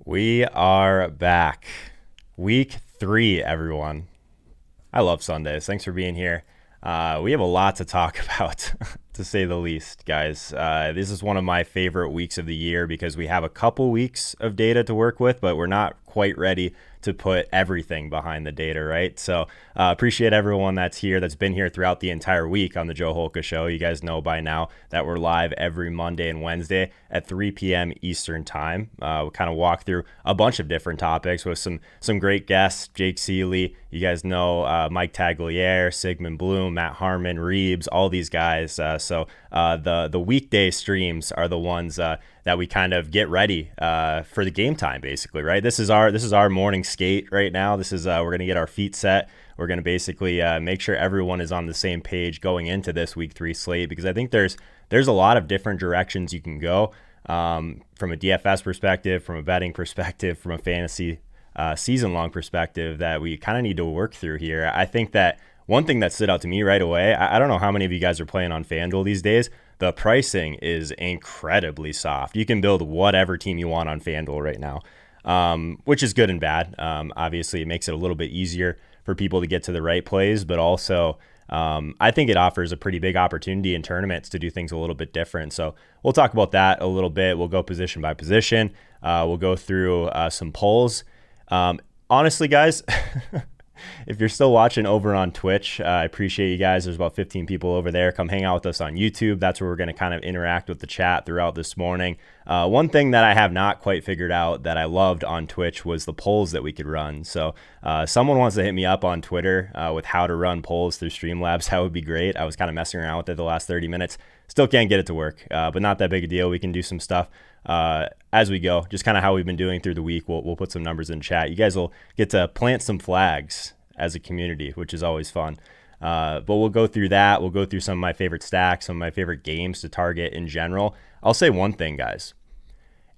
We are back. Week 3, everyone. I love Sundays. Thanks for being here. We have a lot to talk about, to say the least, guys. This is one of my favorite weeks of the year because we have a couple weeks of data to work with, but we're not quite ready to put everything behind the data, right? So appreciate everyone that's here, that's been here throughout the entire week on the Joe Holka Show. You guys know by now that we're live every Monday and Wednesday at 3 p.m. Eastern time. We kind of walk through a bunch of different topics with some great guests. Jake Seeley, you guys know Mike Tagliere, Sigmund Bloom, Matt Harmon, Reeves, all these guys. So the weekday streams are the ones that we kind of get ready for the game time, basically, right? This is our morning skate right now. This is we're gonna get our feet set. We're gonna basically make sure everyone is on the same page going into this week 3 slate, because I think there's a lot of different directions you can go from a DFS perspective, from a betting perspective, from a fantasy season-long perspective that we kind of need to work through here. I think that one thing that stood out to me right away, I don't know how many of you guys are playing on FanDuel these days. The pricing is incredibly soft. You can build whatever team you want on FanDuel right now, which is good and bad. Obviously, it makes it a little bit easier for people to get to the right plays, but also I think it offers a pretty big opportunity in tournaments to do things a little bit different. So we'll talk about that a little bit. We'll go position by position. We'll go through some polls. Honestly, guys, if you're still watching over on Twitch, I appreciate you guys. There's about 15 people over there. Come hang out with us on YouTube. That's where we're going to kind of interact with the chat throughout this morning. One thing that I have not quite figured out that I loved on Twitch was the polls that we could run. So someone wants to hit me up on Twitter with how to run polls through Streamlabs. That would be great. I was kind of messing around with it the last 30 minutes. Still can't get it to work, but not that big a deal. We can do some stuff as we go, just kind of how we've been doing through the week. We'll put some numbers in chat. You guys will get to plant some flags as a community, which is always fun. But we'll go through that. We'll go through some of my favorite stacks, some of my favorite games to target in general. I'll say one thing, guys,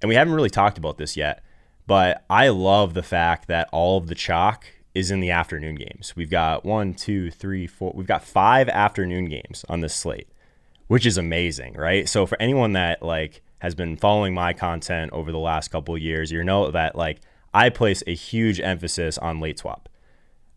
and we haven't really talked about this yet, but I love the fact that all of the chalk is in the afternoon games. We've got 1, 2, 3, 4. We've got 5 afternoon games on this slate, which is amazing, right? So for anyone that has been following my content over the last couple of years, you know that I place a huge emphasis on late swap.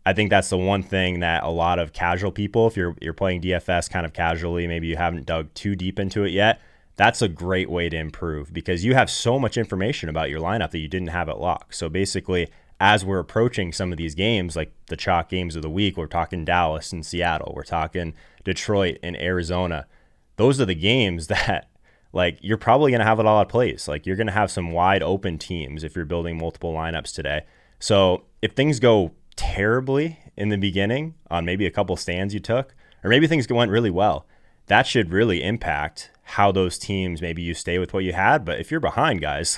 I think that's the one thing that a lot of casual people, if you're playing DFS kind of casually, maybe you haven't dug too deep into it yet, that's a great way to improve because you have so much information about your lineup that you didn't have at lock. So basically, as we're approaching some of these games, like the chalk games of the week, we're talking Dallas and Seattle, we're talking Detroit and Arizona. Those are the games that you're probably going to have a lot of plays. You're going to have some wide open teams if you're building multiple lineups today. So if things go terribly in the beginning on maybe a couple stands you took, or maybe things went really well, that should really impact how those teams, maybe you stay with what you had. But if you're behind, guys,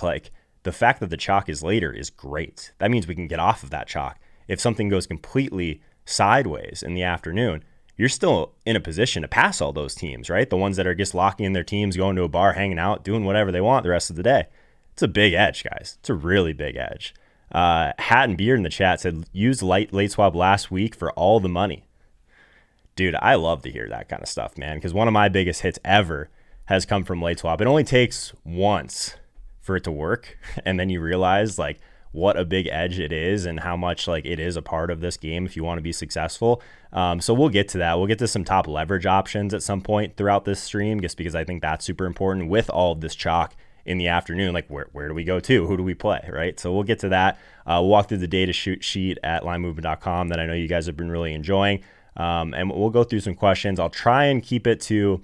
the fact that the chalk is later is great. That means we can get off of that chalk. If something goes completely sideways in the afternoon, you're still in a position to pass all those teams, right? The ones that are just locking in their teams, going to a bar, hanging out, doing whatever they want the rest of the day. It's a big edge, guys. It's a really big edge. Hat and Beard in the chat said, use late swap last week for all the money. Dude, I love to hear that kind of stuff, man, because one of my biggest hits ever has come from late swap. It only takes once for it to work, and then you realize what a big edge it is and how much it is a part of this game if you want to be successful. So we'll get to that. We'll get to some top leverage options at some point throughout this stream, just because I think that's super important with all of this chalk in the afternoon. Where do we go to? Who do we play, right? So we'll get to that. We'll walk through the data sheet at linemovement.com that I know you guys have been really enjoying. And we'll go through some questions. I'll try and keep it to,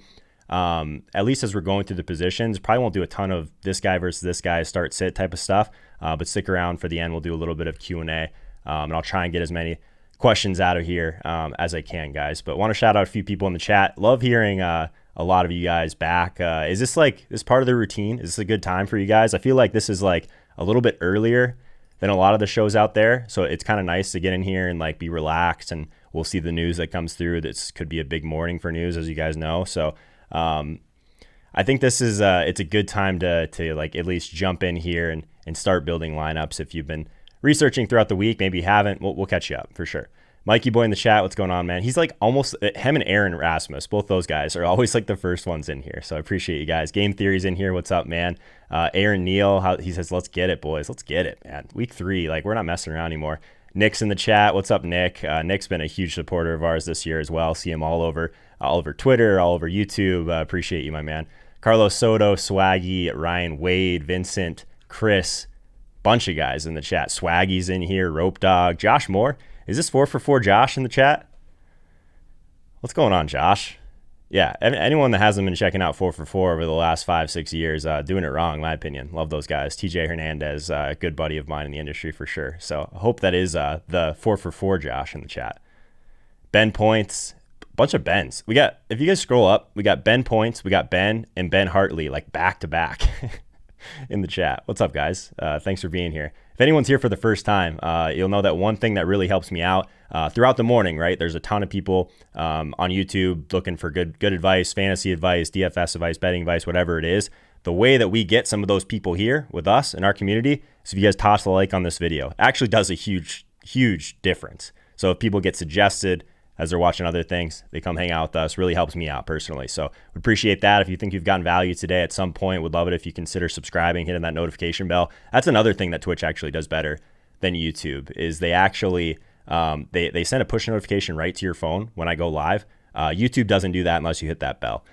at least as we're going through the positions, probably won't do a ton of this guy versus this guy, start sit type of stuff. But stick around for the end. We'll do a little bit of Q&A. And I'll try and get as many questions out of here as I can, guys. But want to shout out a few people in the chat. Love hearing a lot of you guys back. Is this this part of the routine? Is this a good time for you guys? I feel like this is a little bit earlier than a lot of the shows out there. So it's kind of nice to get in here and be relaxed, and we'll see the news that comes through. This could be a big morning for news, as you guys know. So I think this is it's a good time to at least jump in here and start building lineups. If you've been researching throughout the week, maybe you haven't, we'll catch you up for sure. Mikey Boy in the chat, what's going on, man? He's like almost, him and Aaron Rasmus, both those guys are always like the first ones in here. So I appreciate you guys. Game Theory's in here. What's up, man? Aaron Neal, he says, let's get it, boys. Let's get it, man. Week 3, like we're not messing around anymore. Nick's in the chat. What's up, Nick? Nick's been a huge supporter of ours this year as well. See him all over Twitter, all over YouTube. Appreciate you, my man. Carlos Soto, Swaggy, Ryan Wade, Vincent, Chris, bunch of guys in the chat. Swaggy's in here, Rope Dog, Josh Moore. Is this 4 for 4 Josh in the chat? What's going on, Josh? Yeah, anyone that hasn't been checking out 4 for 4 over the last 5-6 years, doing it wrong, in my opinion. Love those guys. TJ Hernandez, a good buddy of mine in the industry for sure. So I hope that is the 4 for 4 Josh in the chat. Ben Points, bunch of Bens. We got, if you guys scroll up, we got Ben Points, we got Ben and Ben Hartley, like back to back in the chat. What's up, guys? Thanks for being here. If anyone's here for the first time, you'll know that one thing that really helps me out throughout the morning, right? There's a ton of people on YouTube looking for good advice, fantasy advice, DFS advice, betting advice, whatever it is. The way that we get some of those people here with us in our community is if you guys toss a like on this video. It actually does a huge difference. So if people get suggested as they're watching other things, they come hang out with us. Really helps me out personally. So we appreciate that. If you think you've gotten value today at some point, would love it if you consider subscribing, hitting that notification bell. That's another thing that Twitch actually does better than YouTube is they actually they send a push notification right to your phone when I go live. YouTube doesn't do that unless you hit that bell.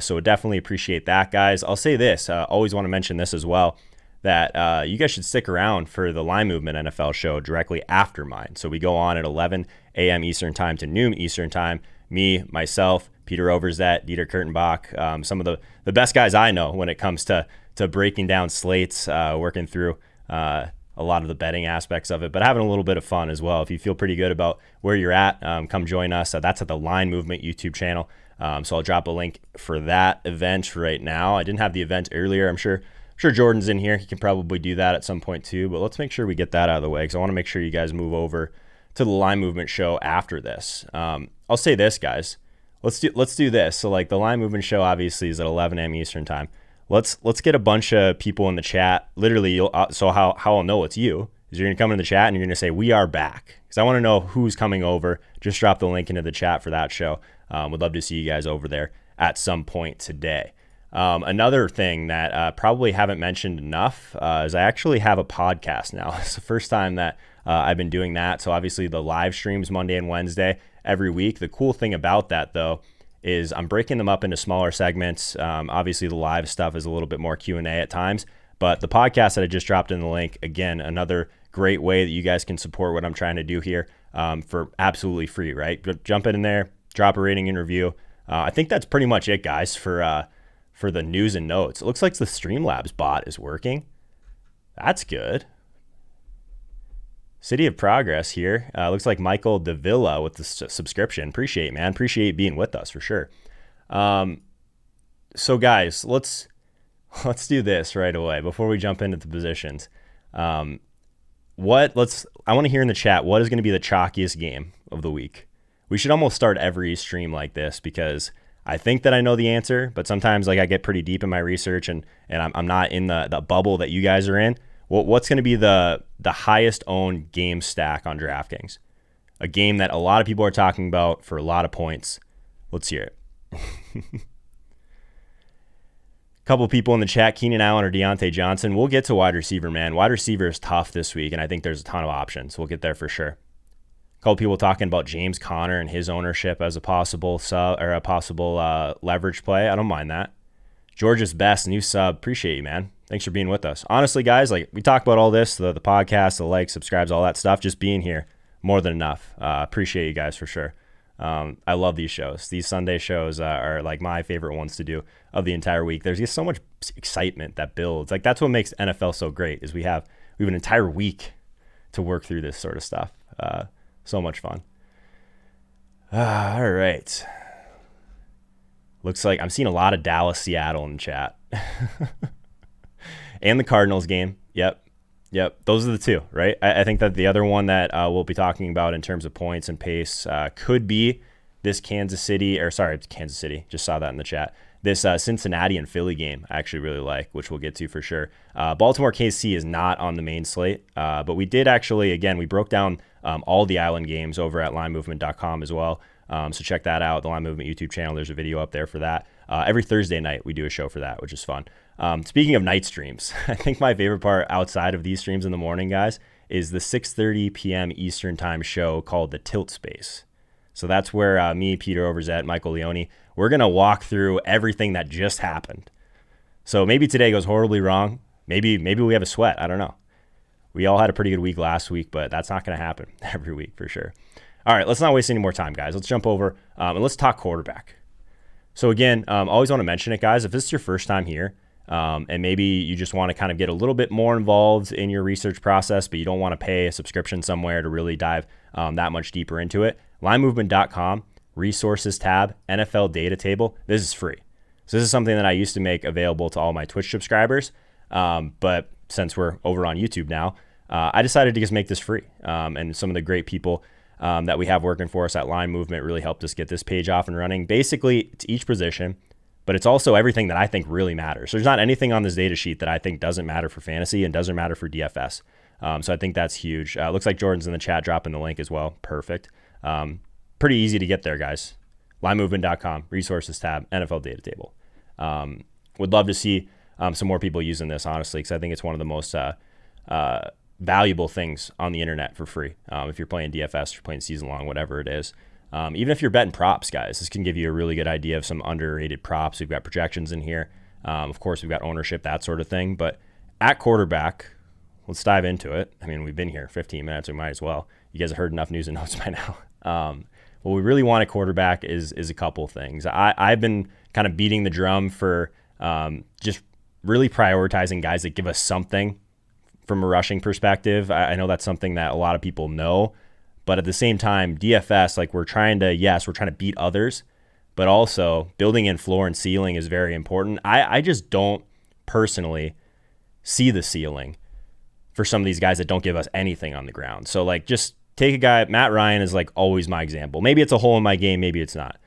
So definitely appreciate that, guys. I'll say this, always want to mention this as well, that you guys should stick around for the Line Movement NFL show directly after mine. So we go on at 11 a.m. Eastern time to noon Eastern time. Me, myself, Peter Overzet, Dieter Kurtenbach, some of the best guys I know when it comes to breaking down slates, working through a lot of the betting aspects of it, but having a little bit of fun as well. If you feel pretty good about where you're at, come join us. That's at the Line Movement YouTube channel. So I'll drop a link for that event right now. I didn't have the event earlier. I'm sure Jordan's in here. He can probably do that at some point too, but let's make sure we get that out of the way because I want to make sure you guys move over to the Line Movement show after this. I'll say this, guys. Let's do this. So like the Line Movement show obviously is at 11 a.m. Eastern time. Let's get a bunch of people in the chat. Literally, so how I'll know it's you is you're gonna come in the chat and you're gonna say we are back because I want to know who's coming over. Just drop the link into the chat for that show. Would love to see you guys over there at some point today. Another thing that probably haven't mentioned enough is I actually have a podcast now. It's the first time that I've been doing that. So obviously the live streams Monday and Wednesday every week. The cool thing about that though is I'm breaking them up into smaller segments. Obviously the live stuff is a little bit more Q&A at times, but the podcast that I just dropped in the link, again, another great way that you guys can support what I'm trying to do here for absolutely free, right? Jump in there, drop a rating and review. I think that's pretty much it, guys, for the news and notes. It looks like the Streamlabs bot is working. That's good. City of Progress here. Looks like Michael Davila with the subscription. Appreciate it, man. Appreciate being with us for sure. So guys, let's do this right away before we jump into the positions. I want to hear in the chat, what is going to be the chalkiest game of the week? We should almost start every stream like this because I think that I know the answer, but sometimes like I get pretty deep in my research and I'm not in the bubble that you guys are in. What's going to be the highest owned game stack on DraftKings? A game that a lot of people are talking about for a lot of points. Let's hear it. Couple people in the chat, Keenan Allen or Deontay Johnson. We'll get to wide receiver, man. Wide receiver is tough this week, and I think there's a ton of options. We'll get there for sure. Couple people talking about James Conner and his ownership as a possible sub or a possible leverage play. I don't mind that. George's Best, new sub. Appreciate you, man. Thanks for being with us. Honestly, guys, like we talk about all this, the podcast, the likes, subscribes, all that stuff. Just being here, more than enough. Appreciate you guys for sure. I love these shows. These Sunday shows are like my favorite ones to do of the entire week. There's just so much excitement that builds. Like that's what makes NFL so great is we have an entire week to work through this sort of stuff. So much fun. All right. Looks like I'm seeing a lot of Dallas, Seattle in the chat. And the Cardinals game. Yep. Those are the two, right? I think that the other one that we'll be talking about in terms of points and pace could be this Kansas City. Just saw that in the chat. This Cincinnati and Philly game I actually really like, which we'll get to for sure. Baltimore KC is not on the main slate, but we did actually, again, we broke down all the Island games over at linemovement.com as well. So check that out, the Line Movement YouTube channel. There's a video up there for that. Every Thursday night we do a show for that, which is fun. Speaking of night streams, I think my favorite part outside of these streams in the morning, guys, is the 6:30 p.m. Eastern time show called the Tilt Space. So that's where me, Peter Overzet, Michael Leone, we're going to walk through everything that just happened. So maybe today goes horribly wrong. Maybe we have a sweat. I don't know. We all had a pretty good week last week, but that's not going to happen every week for sure. All right, let's not waste any more time, guys. Let's jump over and let's talk quarterback. So again, always want to mention it, guys. If this is your first time here and maybe you just want to kind of get a little bit more involved in your research process, but you don't want to pay a subscription somewhere to really dive that much deeper into it, linemovement.com, resources tab, NFL data table, this is free. So this is something that I used to make available to all my Twitch subscribers, but since we're over on YouTube now, I decided to just make this free. And some of the great people that we have working for us at Line Movement really helped us get this page off and running. Basically, it's each position, but it's also everything that I think really matters. There's not anything on this data sheet that I think doesn't matter for fantasy and doesn't matter for DFS. So I think that's huge. Looks like Jordan's in the chat dropping the link as well. Perfect. Pretty easy to get there, guys. LineMovement.com, resources tab, NFL data table. Would love to see some more people using this, honestly, because I think it's one of the most valuable things on the internet for free. If you're playing DFS, you're playing season long, whatever it is. Even if you're betting props, guys, this can give you a really good idea of some underrated props. We've got projections in here. Of course, we've got ownership, that sort of thing. But at quarterback, let's dive into it. I mean, we've been here 15 minutes. We might as well. You guys have heard enough news and notes by now. What we really want at quarterback is a couple things. I've been kind of beating the drum for just really prioritizing guys that give us something from a rushing perspective. I know that's something that a lot of people know, but at the same time, DFS, like we're trying to beat others, but also building in floor and ceiling is very important. I just don't personally see the ceiling for some of these guys that don't give us anything on the ground. So like just take a guy, Matt Ryan is like always my example. Maybe it's a hole in my game, maybe it's not.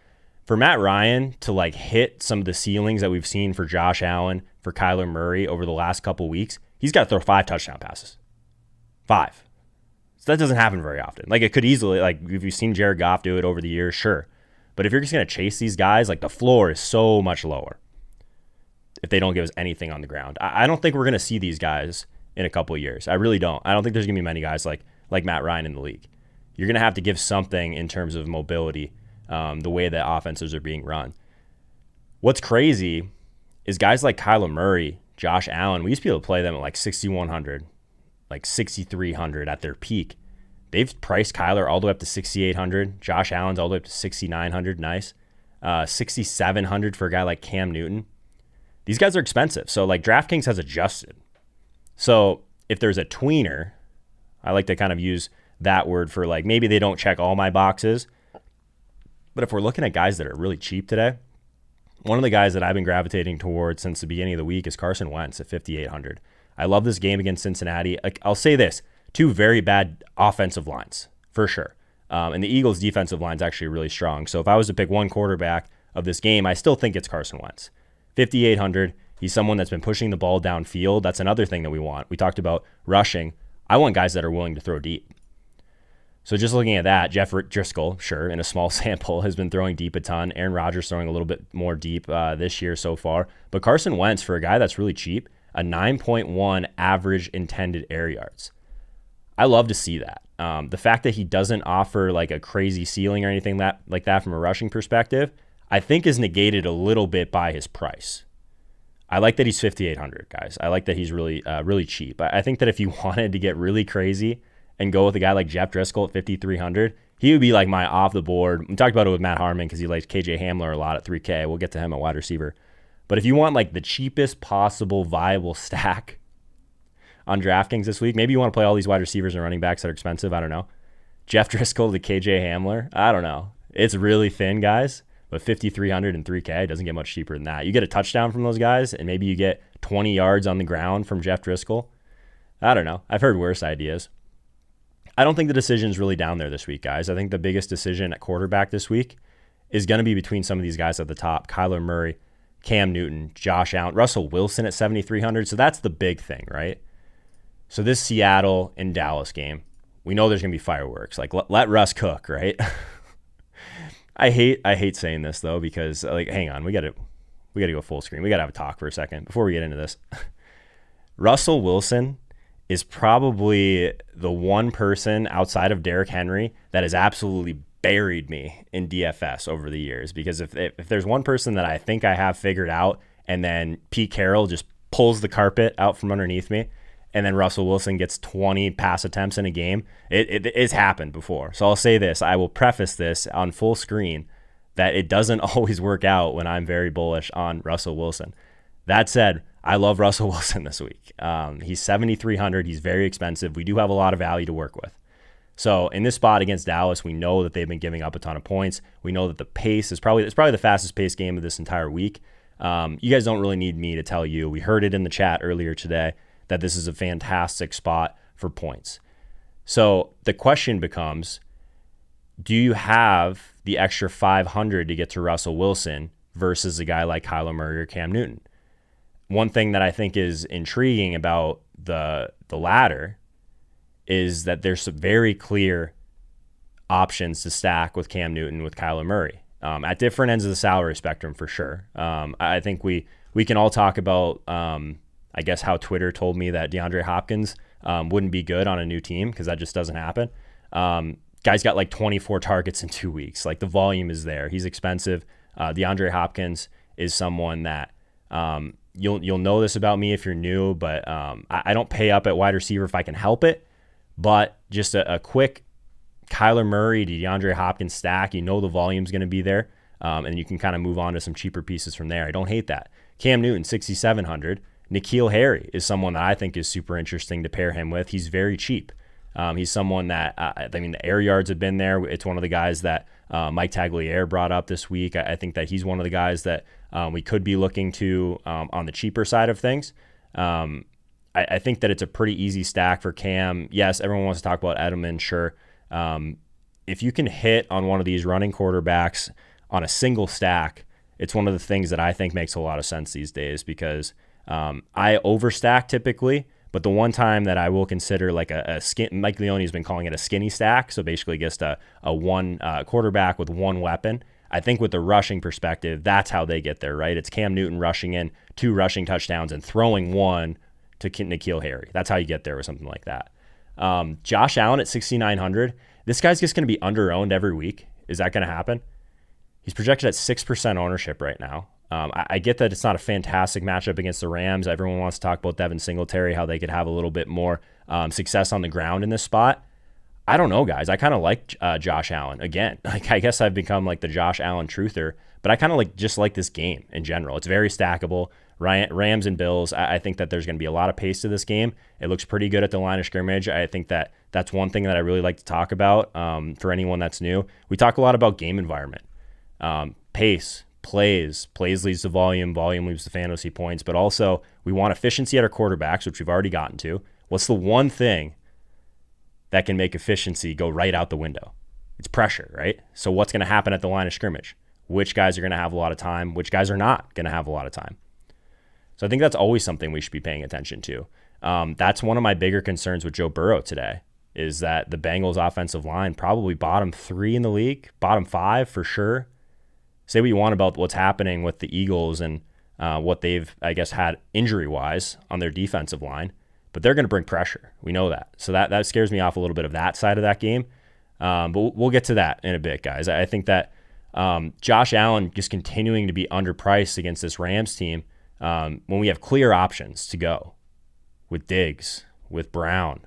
For Matt Ryan to like hit some of the ceilings that we've seen for Josh Allen, for Kyler Murray over the last couple weeks, he's got to throw 5 touchdown passes. 5. So that doesn't happen very often. Like it could easily, like if you've seen Jared Goff do it over the years, sure. But if you're just going to chase these guys, like the floor is so much lower if they don't give us anything on the ground. I don't think we're going to see these guys in a couple of years. I really don't. I don't think there's going to be many guys like Matt Ryan in the league. You're going to have to give something in terms of mobility, the way that offenses are being run. What's crazy is guys like Kyler Murray, Josh Allen, we used to be able to play them at like 6,100, like 6,300 at their peak. They've priced Kyler all the way up to 6,800. Josh Allen's all the way up to 6,900. Nice. 6,700 for a guy like Cam Newton. These guys are expensive. So like DraftKings has adjusted. So if there's a tweener, I like to kind of use that word for like maybe they don't check all my boxes. But if we're looking at guys that are really cheap today, one of the guys that I've been gravitating towards since the beginning of the week is Carson Wentz at 5,800. I love this game against Cincinnati. I'll say this, 2 very bad offensive lines, for sure. And the Eagles' defensive line is actually really strong. So if I was to pick one quarterback of this game, I still think it's Carson Wentz. 5,800. He's someone that's been pushing the ball downfield. That's another thing that we want. We talked about rushing. I want guys that are willing to throw deep. So just looking at that, Jeff Driscoll, sure, in a small sample, has been throwing deep a ton. Aaron Rodgers throwing a little bit more deep this year so far. But Carson Wentz, for a guy that's really cheap, a 9.1 average intended air yards. I love to see that. The fact that he doesn't offer like a crazy ceiling or anything like that from a rushing perspective, I think is negated a little bit by his price. I like that he's 5,800, guys. I like that he's really, really cheap. I think that if you wanted to get really crazy and go with a guy like Jeff Driscoll at 5,300, he would be like my off the board. We talked about it with Matt Harmon because he likes KJ Hamler a lot at 3K. We'll get to him at wide receiver. But if you want like the cheapest possible viable stack on DraftKings this week, maybe you want to play all these wide receivers and running backs that are expensive. I don't know. Jeff Driscoll to KJ Hamler. I don't know. It's really thin, guys. But 5,300 and 3K doesn't get much cheaper than that. You get a touchdown from those guys, and maybe you get 20 yards on the ground from Jeff Driscoll. I don't know. I've heard worse ideas. I don't think the decision's really down there this week, guys. I think the biggest decision at quarterback this week is going to be between some of these guys at the top, Kyler Murray, Cam Newton, Josh Allen, Russell Wilson at 7,300. So that's the big thing, right? So this Seattle and Dallas game, we know there's going to be fireworks. Like, let Russ cook, right? I hate saying this though, because like, hang on, we got to go full screen. We got to have a talk for a second before we get into this. Russell Wilson is probably the one person outside of Derrick Henry that has absolutely buried me in DFS over the years, because if there's one person that I think I have figured out, and then Pete Carroll just pulls the carpet out from underneath me, and then Russell Wilson gets 20 pass attempts in a game, it's happened before. So I'll say this, I will preface this on full screen, that it doesn't always work out when I'm very bullish on Russell Wilson. That said, I love Russell Wilson this week. He's 7,300. He's very expensive. We do have a lot of value to work with. So in this spot against Dallas, we know that they've been giving up a ton of points. We know that the pace is probably the fastest paced game of this entire week. You guys don't really need me to tell you. We heard it in the chat earlier today that this is a fantastic spot for points. So the question becomes, do you have the extra 500 to get to Russell Wilson versus a guy like Kyler Murray or Cam Newton? One thing that I think is intriguing about the latter is that there's some very clear options to stack with Cam Newton, with Kyler Murray, at different ends of the salary spectrum for sure. I think we can all talk about, I guess, how Twitter told me that DeAndre Hopkins wouldn't be good on a new team, because that just doesn't happen. Guy's got like 24 targets in 2 weeks. Like, the volume is there. He's expensive. DeAndre Hopkins is someone that you'll know this about me if you're new, but I don't pay up at wide receiver if I can help it. But just a quick Kyler Murray to DeAndre Hopkins stack, you know the volume's going to be there, and you can kind of move on to some cheaper pieces from there. I don't hate that. Cam Newton, 6,700. Nakeel Harry is someone that I think is super interesting to pair him with. He's very cheap. He's someone that, the air yards have been there. It's one of the guys that Mike Tagliere brought up this week. I think that he's one of the guys that we could be looking to on the cheaper side of things. I think that it's a pretty easy stack for Cam. Yes, everyone wants to talk about Edelman, sure. If you can hit on one of these running quarterbacks on a single stack, it's one of the things that I think makes a lot of sense these days, because I overstack typically, but the one time that I will consider like a skin, Mike Leone has been calling it a skinny stack, so basically just a one quarterback with one weapon. I think with the rushing perspective, that's how they get there, right? It's Cam Newton rushing in 2 rushing touchdowns and throwing one to Nakeel Harry. That's how you get there with something like that. Josh Allen at 6,900. This guy's just going to be under-owned every week. Is that going to happen? He's projected at 6% ownership right now. I get that it's not a fantastic matchup against the Rams. Everyone wants to talk about Devin Singletary, how they could have a little bit more success on the ground in this spot. I don't know, guys. I kind of like Josh Allen. Again, like, I guess I've become like the Josh Allen truther, but I kind of just like this game in general. It's very stackable. Rams and Bills, I think that there's going to be a lot of pace to this game. It looks pretty good at the line of scrimmage. I think that that's one thing that I really like to talk about for anyone that's new. We talk a lot about game environment. Pace, plays leads to volume leads to fantasy points, but also we want efficiency at our quarterbacks, which we've already gotten to. What's the one thing that can make efficiency go right out the window? It's pressure, right? So what's going to happen at the line of scrimmage? Which guys are going to have a lot of time? Which guys are not going to have a lot of time? So I think that's always something we should be paying attention to. That's one of my bigger concerns with Joe Burrow today, is that the Bengals offensive line probably bottom 3 in the league, bottom 5 for sure. Say what you want about what's happening with the Eagles and what they've, I guess, had injury-wise on their defensive line, but they're going to bring pressure. We know that. So that scares me off a little bit of that side of that game. But we'll get to that in a bit, guys. I think that Josh Allen just continuing to be underpriced against this Rams team when we have clear options to go with Diggs, with Brown.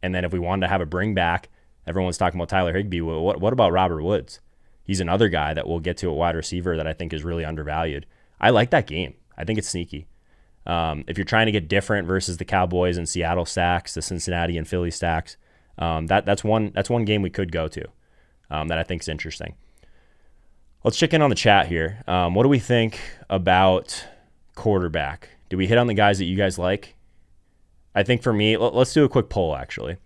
And then if we wanted to have a bring back, everyone's talking about Tyler Higbee. Well, what about Robert Woods? He's another guy that we'll get to at wide receiver that I think is really undervalued. I like that game. I think it's sneaky. If you're trying to get different versus the Cowboys and Seattle stacks, the Cincinnati and Philly stacks, that's one game we could go to that I think is interesting. Let's check in on the chat here. What do we think about quarterback? Do we hit on the guys that you guys like? I think for me, let's do a quick poll actually.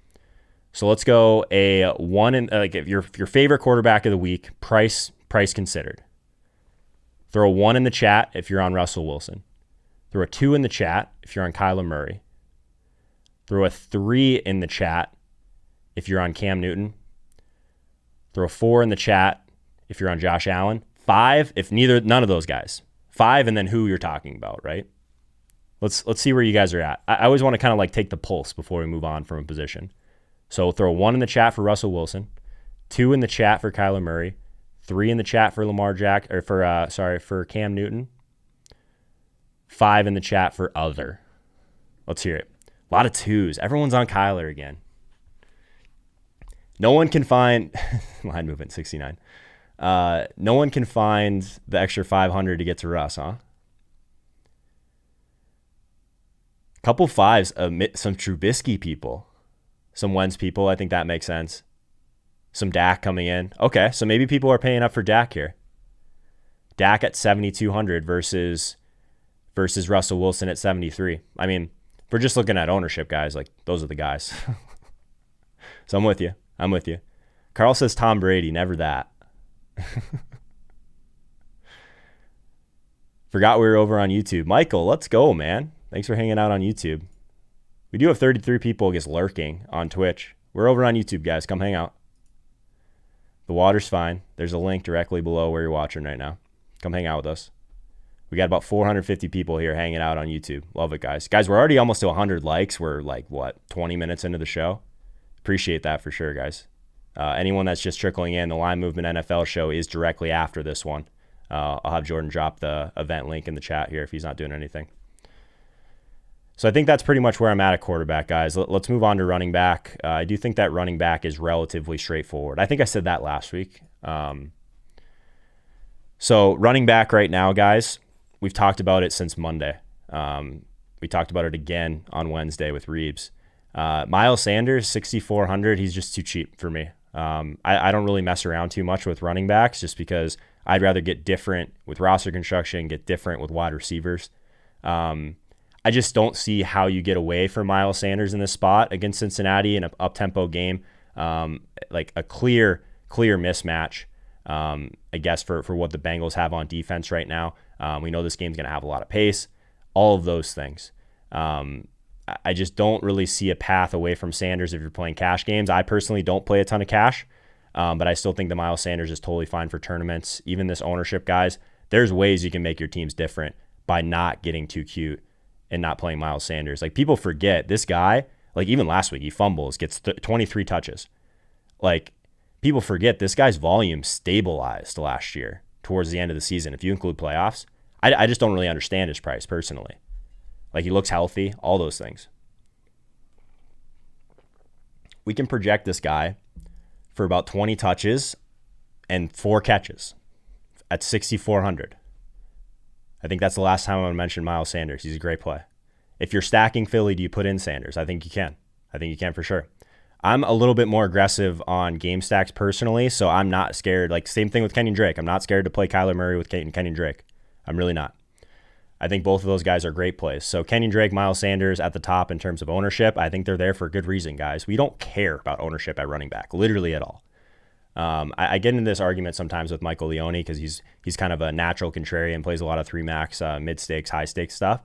So let's go a one, and like if your favorite quarterback of the week, price considered. Throw a 1 in the chat if you're on Russell Wilson. Throw a 2 in the chat if you're on Kyler Murray. Throw a 3 in the chat if you're on Cam Newton. Throw a 4 in the chat if you're on Josh Allen. 5 if none of those guys. 5 and then who you're talking about, right? Let's see where you guys are at. I always want to kind of like take the pulse before we move on from a position. So throw 1 in the chat for Russell Wilson, 2 in the chat for Kyler Murray, 3 in the chat for for Cam Newton, 5 in the chat for other. Let's hear it. A lot of 2s. Everyone's on Kyler again. No one can find line movement 69. No one can find the extra 500 to get to Russ, huh? Couple 5s, some Trubisky people, some Wentz people. I think that makes sense. Some Dak coming in. Okay, so maybe people are paying up for Dak here. Dak at 7,200 versus Russell Wilson at 73. I mean, if we're just looking at ownership, guys, like those are the guys. So I'm with you. Carl says Tom Brady, never that. Forgot we were over on YouTube. Michael, let's go, man. Thanks for hanging out on YouTube. We do have 33 people just lurking on Twitch. We're over on YouTube, guys. Come hang out. The water's fine. There's a link directly below where you're watching right now. Come hang out with us. We got about 450 people here hanging out on YouTube. Love it, guys. Guys, we're already almost to 100 likes. We're like, 20 minutes into the show? Appreciate that for sure, guys. Anyone that's just trickling in, the Line Movement NFL show is directly after this one. I'll have Jordan drop the event link in the chat here if he's not doing anything. So I think that's pretty much where I'm at quarterback, guys. Let's move on to running back. I do think that running back is relatively straightforward. I think I said that last week. So running back right now, guys, we've talked about it since Monday. We talked about it again on Wednesday with Reeves. Miles Sanders, 6,400. He's just too cheap for me. I don't really mess around too much with running backs just because I'd rather get different with roster construction, get different with wide receivers. I just don't see how you get away from Miles Sanders in this spot against Cincinnati in an up-tempo game. Like a clear mismatch, I guess, for what the Bengals have on defense right now. We know this game's going to have a lot of pace, all of those things. I just don't really see a path away from Sanders if you're playing cash games. I personally don't play a ton of cash, but I still think the Miles Sanders is totally fine for tournaments. Even this ownership, guys, there's ways you can make your teams different by not getting too cute and not playing Miles Sanders. Like, people forget this guy, like even last week, he fumbles, gets 23 touches. Like, people forget this guy's volume stabilized last year towards the end of the season. If you include playoffs, I just don't really understand his price personally. Like, he looks healthy, all those things. We can project this guy for about 20 touches and 4 catches at 6,400. I think that's the last time I'm going to mention Miles Sanders. He's a great play. If you're stacking Philly, do you put in Sanders? I think you can. I think you can for sure. I'm a little bit more aggressive on game stacks personally, so I'm not scared. Like, same thing with Kenyon Drake. I'm not scared to play Kyler Murray with Kenyon Drake. I'm really not. I think both of those guys are great plays. So Kenyon Drake, Miles Sanders at the top in terms of ownership. I think they're there for a good reason, guys. We don't care about ownership at running back, literally at all. I get into this argument sometimes with Michael Leone because he's kind of a natural contrarian, plays a lot of 3-max, mid-stakes, high-stakes stuff.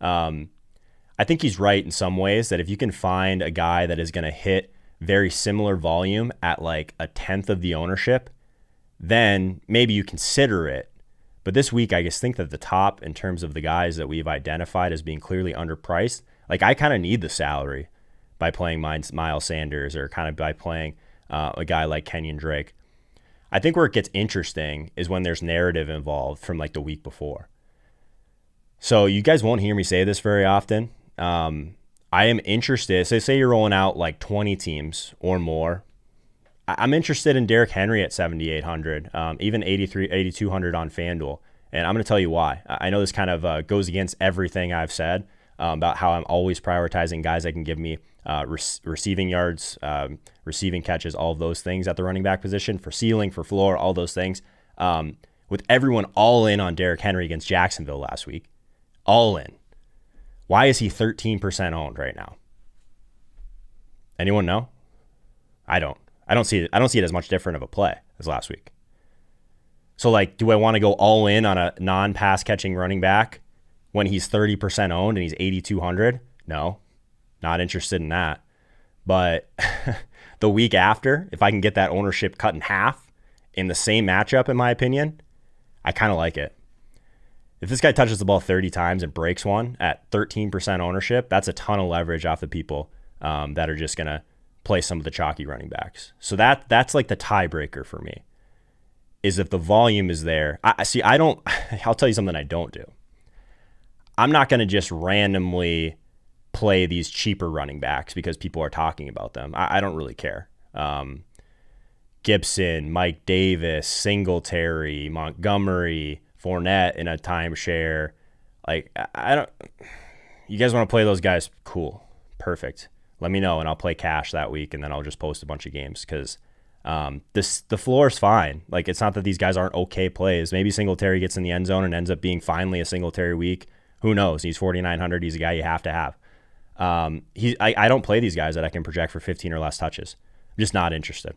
I think he's right in some ways that if you can find a guy that is going to hit very similar volume at like a tenth of the ownership, then maybe you consider it. But this week, I just think that the top in terms of the guys that we've identified as being clearly underpriced, like I kind of need the salary by playing Miles Sanders or kind of by playing a guy like Kenyon Drake. I think where it gets interesting is when there's narrative involved from like the week before. So you guys won't hear me say this very often. I am interested. So say you're rolling out like 20 teams or more. I'm interested in Derrick Henry at 7,800, even 8,200 on FanDuel. And I'm going to tell you why. I know this kind of goes against everything I've said about how I'm always prioritizing guys that can give me receiving yards, receiving catches, all of those things at the running back position, for ceiling, for floor, all those things. With everyone all in on Derrick Henry against Jacksonville last week, all in. Why is he 13% owned right now? Anyone know? I don't see it as much different of a play as last week. So like, do I want to go all in on a non-pass catching running back when he's 30% owned and he's 8,200? No, not interested in that. But the week after, if I can get that ownership cut in half in the same matchup, in my opinion, I kind of like it. If this guy touches the ball 30 times and breaks one at 13% ownership, that's a ton of leverage off the people that are just going to play some of the chalky running backs. So that's like the tiebreaker for me, is if the volume is there. I'll tell you something I don't do. I'm not going to just randomly play these cheaper running backs because people are talking about them. I don't really care. Gibson, Mike Davis, Singletary, Montgomery, Fournette in a timeshare. Like, you guys want to play those guys? Cool. Perfect. Let me know and I'll play cash that week, and then I'll just post a bunch of games because the floor is fine. Like, it's not that these guys aren't okay plays. Maybe Singletary gets in the end zone and ends up being finally a Singletary week. Who knows? He's 4,900. He's a guy you have to have. I don't play these guys that I can project for 15 or less touches. I'm just not interested.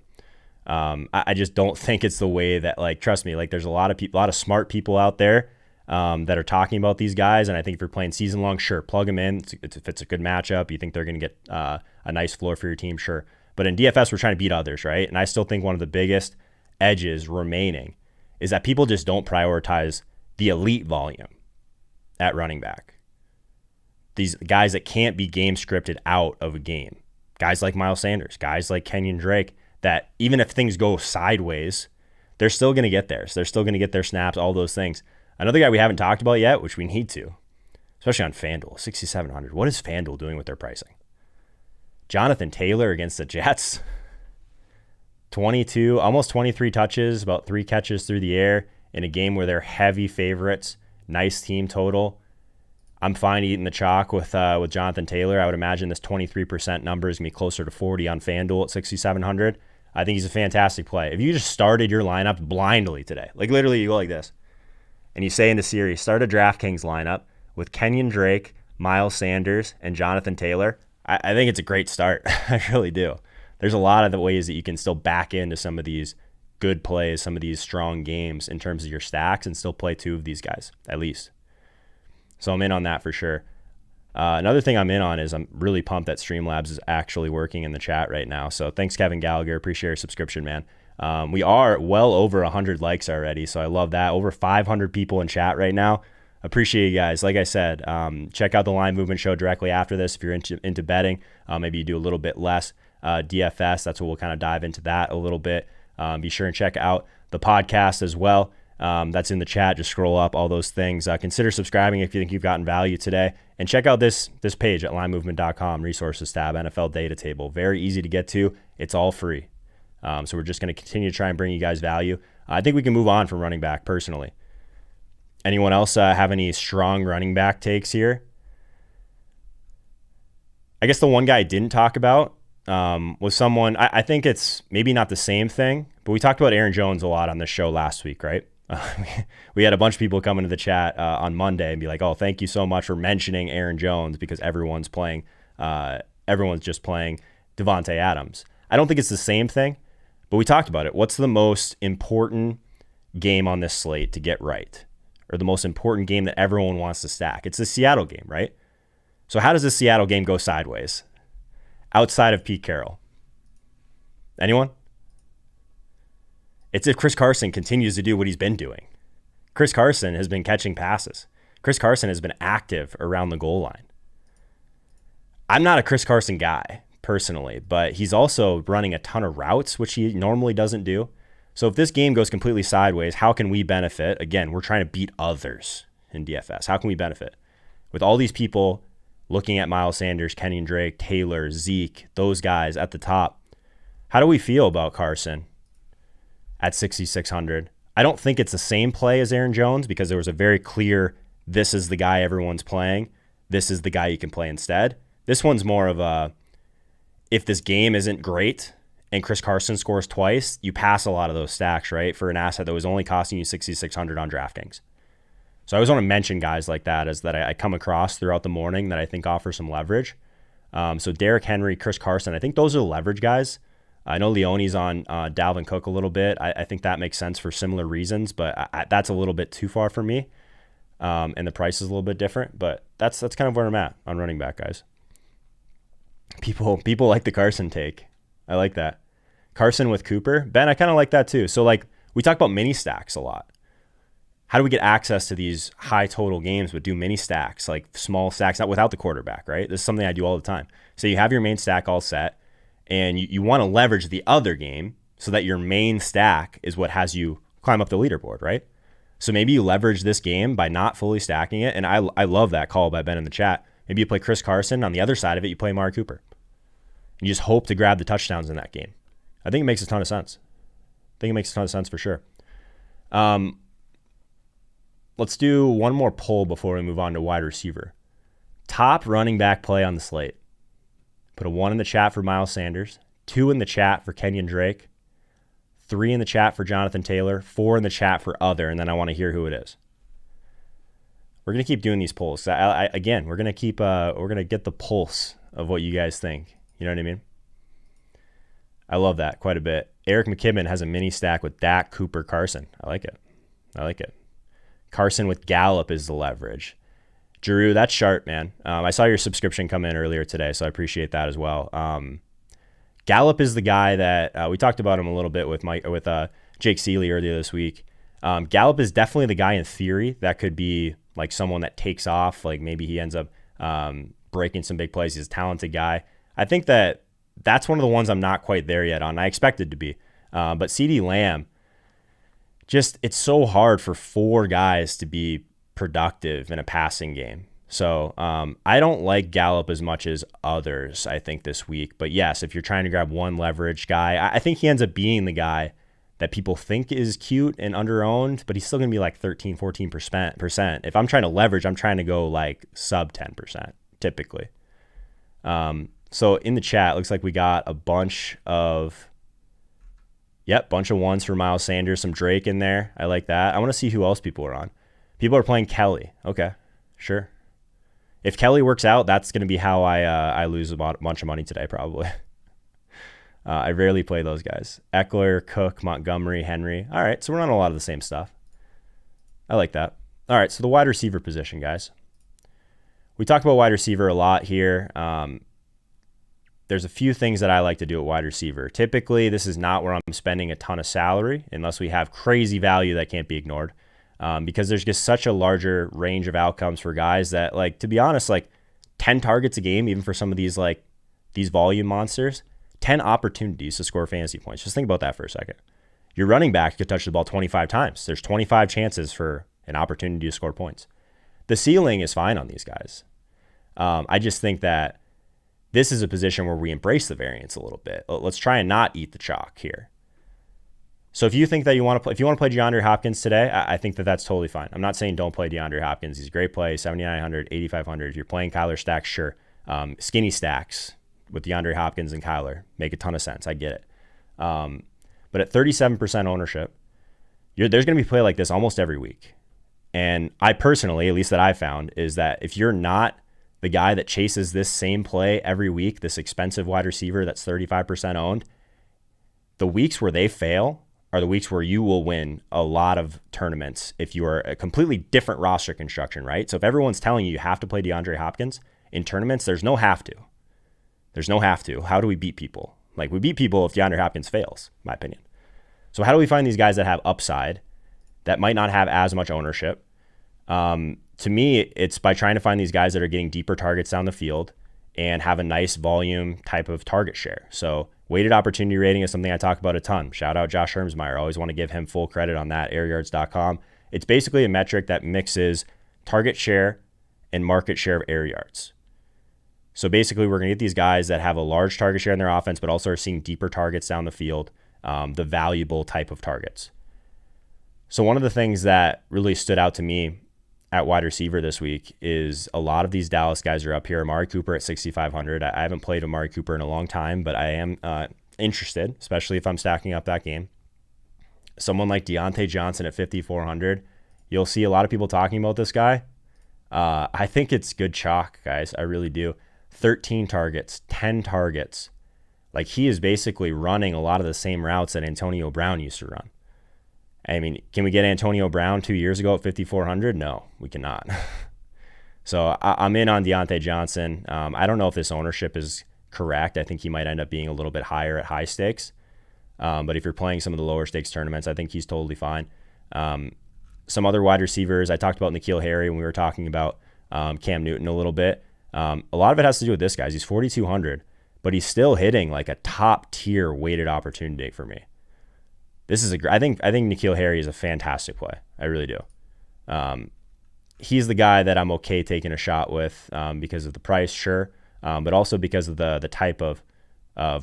I just don't think it's the way that, like, trust me, like, there's a lot of smart people out there that are talking about these guys. And I think if you're playing season long, sure, plug them in. If it's a good matchup, you think they're going to get a nice floor for your team, sure. But in DFS, we're trying to beat others, right? And I still think one of the biggest edges remaining is that people just don't prioritize the elite volume at running back. These guys that can't be game scripted out of a game. Guys like Miles Sanders, guys like Kenyon Drake, that even if things go sideways, they're still going to get theirs. They're still going to get their snaps, all those things. Another guy we haven't talked about yet, which we need to, especially on FanDuel, 6,700. What is FanDuel doing with their pricing? Jonathan Taylor against the Jets, 22, almost 23 touches, about 3 catches through the air in a game where they're heavy favorites. Nice team total. I'm fine eating the chalk with Jonathan Taylor. I would imagine this 23% number is going to be closer to 40 on FanDuel at 6,700. I think he's a fantastic play. If you just started your lineup blindly today, like literally you go like this, and you say in the series, start a DraftKings lineup with Kenyon Drake, Miles Sanders, and Jonathan Taylor, I think it's a great start. I really do. There's a lot of the ways that you can still back into some of these good plays, some of these strong games in terms of your stacks, and still play 2 of these guys, at least. So I'm in on that for sure. Another thing I'm in on is I'm really pumped that Streamlabs is actually working in the chat right now. So thanks, Kevin Gallagher. Appreciate your subscription, man. We are well over 100 likes already, so I love that. Over 500 people in chat right now. Appreciate you guys. Like I said, check out the Line Movement Show directly after this if you're into betting. Maybe you do a little bit less DFS. That's what we'll kind of dive into that a little bit. Be sure and check out the podcast as well. That's in the chat. Just scroll up, all those things. Consider subscribing if you think you've gotten value today. And check out this page at linemovement.com, resources tab, NFL data table. Very easy to get to. It's all free. So we're just going to continue to try and bring you guys value. I think we can move on from running back personally. Anyone else have any strong running back takes here? I guess the one guy I didn't talk about was someone, I think it's maybe not the same thing, but we talked about Aaron Jones a lot on this show last week, right? We had a bunch of people come into the chat on Monday and be like, oh, thank you so much for mentioning Aaron Jones because everyone's just playing Devontae Adams. I don't think it's the same thing, but we talked about it. What's the most important game on this slate to get right? Or the most important game that everyone wants to stack? It's the Seattle game, right? So how does the Seattle game go sideways outside of Pete Carroll? Anyone? It's if Chris Carson continues to do what he's been doing. Chris Carson has been catching passes. Chris Carson has been active around the goal line. I'm not a Chris Carson guy personally, but he's also running a ton of routes, which he normally doesn't do. So if this game goes completely sideways, how can we benefit? Again, we're trying to beat others in DFS. How can we benefit? With all these people looking at Miles Sanders, Kenyon Drake, Taylor, Zeke, those guys at the top, how do we feel about Carson at 6,600? I don't think it's the same play as Aaron Jones because there was a very clear, this is the guy everyone's playing. This is the guy you can play instead. This one's more of a, if this game isn't great and Chris Carson scores twice, you pass a lot of those stacks, right? For an asset that was only costing you 6,600 on DraftKings. So I always want to mention guys like that as that I come across throughout the morning that I think offer some leverage. So Derrick Henry, Chris Carson, I think those are the leverage guys. I know Leone's on Dalvin Cook a little bit. I think that makes sense for similar reasons, but that's a little bit too far for me. And the price is a little bit different, but that's kind of where I'm at on running back, guys. People like the Carson take. I like that. Carson with Cooper. Ben, I kind of like that too. So like we talk about mini stacks a lot. How do we get access to these high total games but do mini stacks, like small stacks, not without the quarterback, right? This is something I do all the time. So you have your main stack all set, and you want to leverage the other game so that your main stack is what has you climb up the leaderboard, right? So maybe you leverage this game by not fully stacking it, and I love that call by Ben in the chat. Maybe you play Chris Carson. On the other side of it, you play Amari Cooper. You just hope to grab the touchdowns in that game. I think it makes a ton of sense. For sure. Let's do one more poll before we move on to wide receiver. Top running back play on the slate. Put a 1 in the chat for Miles Sanders, 2 in the chat for Kenyon Drake, 3 in the chat for Jonathan Taylor, 4 in the chat for other, and then I want to hear who it is. We're going to keep doing these polls. Again, we're going to get the pulse of what you guys think. You know what I mean? I love that quite a bit. Eric McKibben has a mini stack with Dak, Cooper, Carson. I like it. Carson with Gallup is the leverage. Drew, that's sharp, man. I saw your subscription come in earlier today, so I appreciate that as well. Gallup is the guy that we talked about him a little bit with Jake Seeley earlier this week. Gallup is definitely the guy in theory that could be like someone that takes off. Like maybe he ends up breaking some big plays. He's a talented guy. I think that's one of the ones I'm not quite there yet on. I expected to be. But CeeDee Lamb, it's so hard for 4 guys to be productive in a passing game. So I don't like Gallup as much as others, I think, this week. But yes, if you're trying to grab one leverage guy, I think he ends up being the guy that people think is cute and under-owned, but he's still going to be like 13, 14%. If I'm trying to leverage, I'm trying to go like sub 10% typically. So in the chat, looks like we got a bunch of ones for Miles Sanders, some Drake in there. I like that. I want to see who else people are on. People are playing Kelly. Okay, sure. If Kelly works out, that's going to be how I lose a bunch of money today, probably. I rarely play those guys. Eckler, Cook, Montgomery, Henry. All right, so we're on a lot of the same stuff. I like that. All right, so the wide receiver position, guys. We talk about wide receiver a lot here. There's a few things that I like to do at wide receiver. Typically, this is not where I'm spending a ton of salary unless we have crazy value that can't be ignored. Because there's just such a larger range of outcomes for guys that, like, to be honest, like 10 targets a game, even for some of these volume monsters, 10 opportunities to score fantasy points. Just think about that for a second. Your running back could touch the ball 25 times. There's 25 chances for an opportunity to score points. The ceiling is fine on these guys. I just think that this is a position where we embrace the variance a little bit. Let's try and not eat the chalk here. So if you think that you want to play DeAndre Hopkins today, I think that that's totally fine. I'm not saying don't play DeAndre Hopkins. He's a great play, 7,900, 8,500. If you're playing Kyler stacks, sure. Skinny stacks with DeAndre Hopkins and Kyler make a ton of sense. I get it. But at 37% ownership, there's going to be play like this almost every week. And I personally, at least that I found, is that if you're not the guy that chases this same play every week, this expensive wide receiver that's 35% owned, the weeks where they fail are the weeks where you will win a lot of tournaments if you are a completely different roster construction, right? So if everyone's telling you have to play DeAndre Hopkins in tournaments, there's no have to. There's no have to. How do we beat people? Like, we beat people if DeAndre Hopkins fails, in my opinion. So how do we find these guys that have upside that might not have as much ownership? To me, it's by trying to find these guys that are getting deeper targets down the field and have a nice volume type of target share. So weighted opportunity rating is something I talk about a ton. Shout out Josh Hermsmeyer. I always want to give him full credit on that, airyards.com. It's basically a metric that mixes target share and market share of air yards. So basically, we're going to get these guys that have a large target share in their offense, but also are seeing deeper targets down the field, the valuable type of targets. So one of the things that really stood out to me at wide receiver this week is a lot of these Dallas guys are up here. Amari Cooper at 6,500. I haven't played Amari Cooper in a long time, but I am interested, especially if I'm stacking up that game. Someone like Deontay Johnson at 5,400. You'll see a lot of people talking about this guy. I think it's good chalk, guys. I really do. 13 targets, 10 targets, Like, he is basically running a lot of the same routes that Antonio Brown used to run. I mean, can we get Antonio Brown 2 years ago at 5,400? No, we cannot. So I'm in on Deontay Johnson. I don't know if this ownership is correct. I think he might end up being a little bit higher at high stakes. But if you're playing some of the lower stakes tournaments, I think he's totally fine. Some other wide receivers, I talked about Nakeel Harry when we were talking about Cam Newton a little bit. A lot of it has to do with this guy. He's 4,200, but he's still hitting like a top tier weighted opportunity for me. This is I think Nakeel Harry is a fantastic play. I really do. He's the guy that I'm okay taking a shot with because of the price, sure, but also because of the type of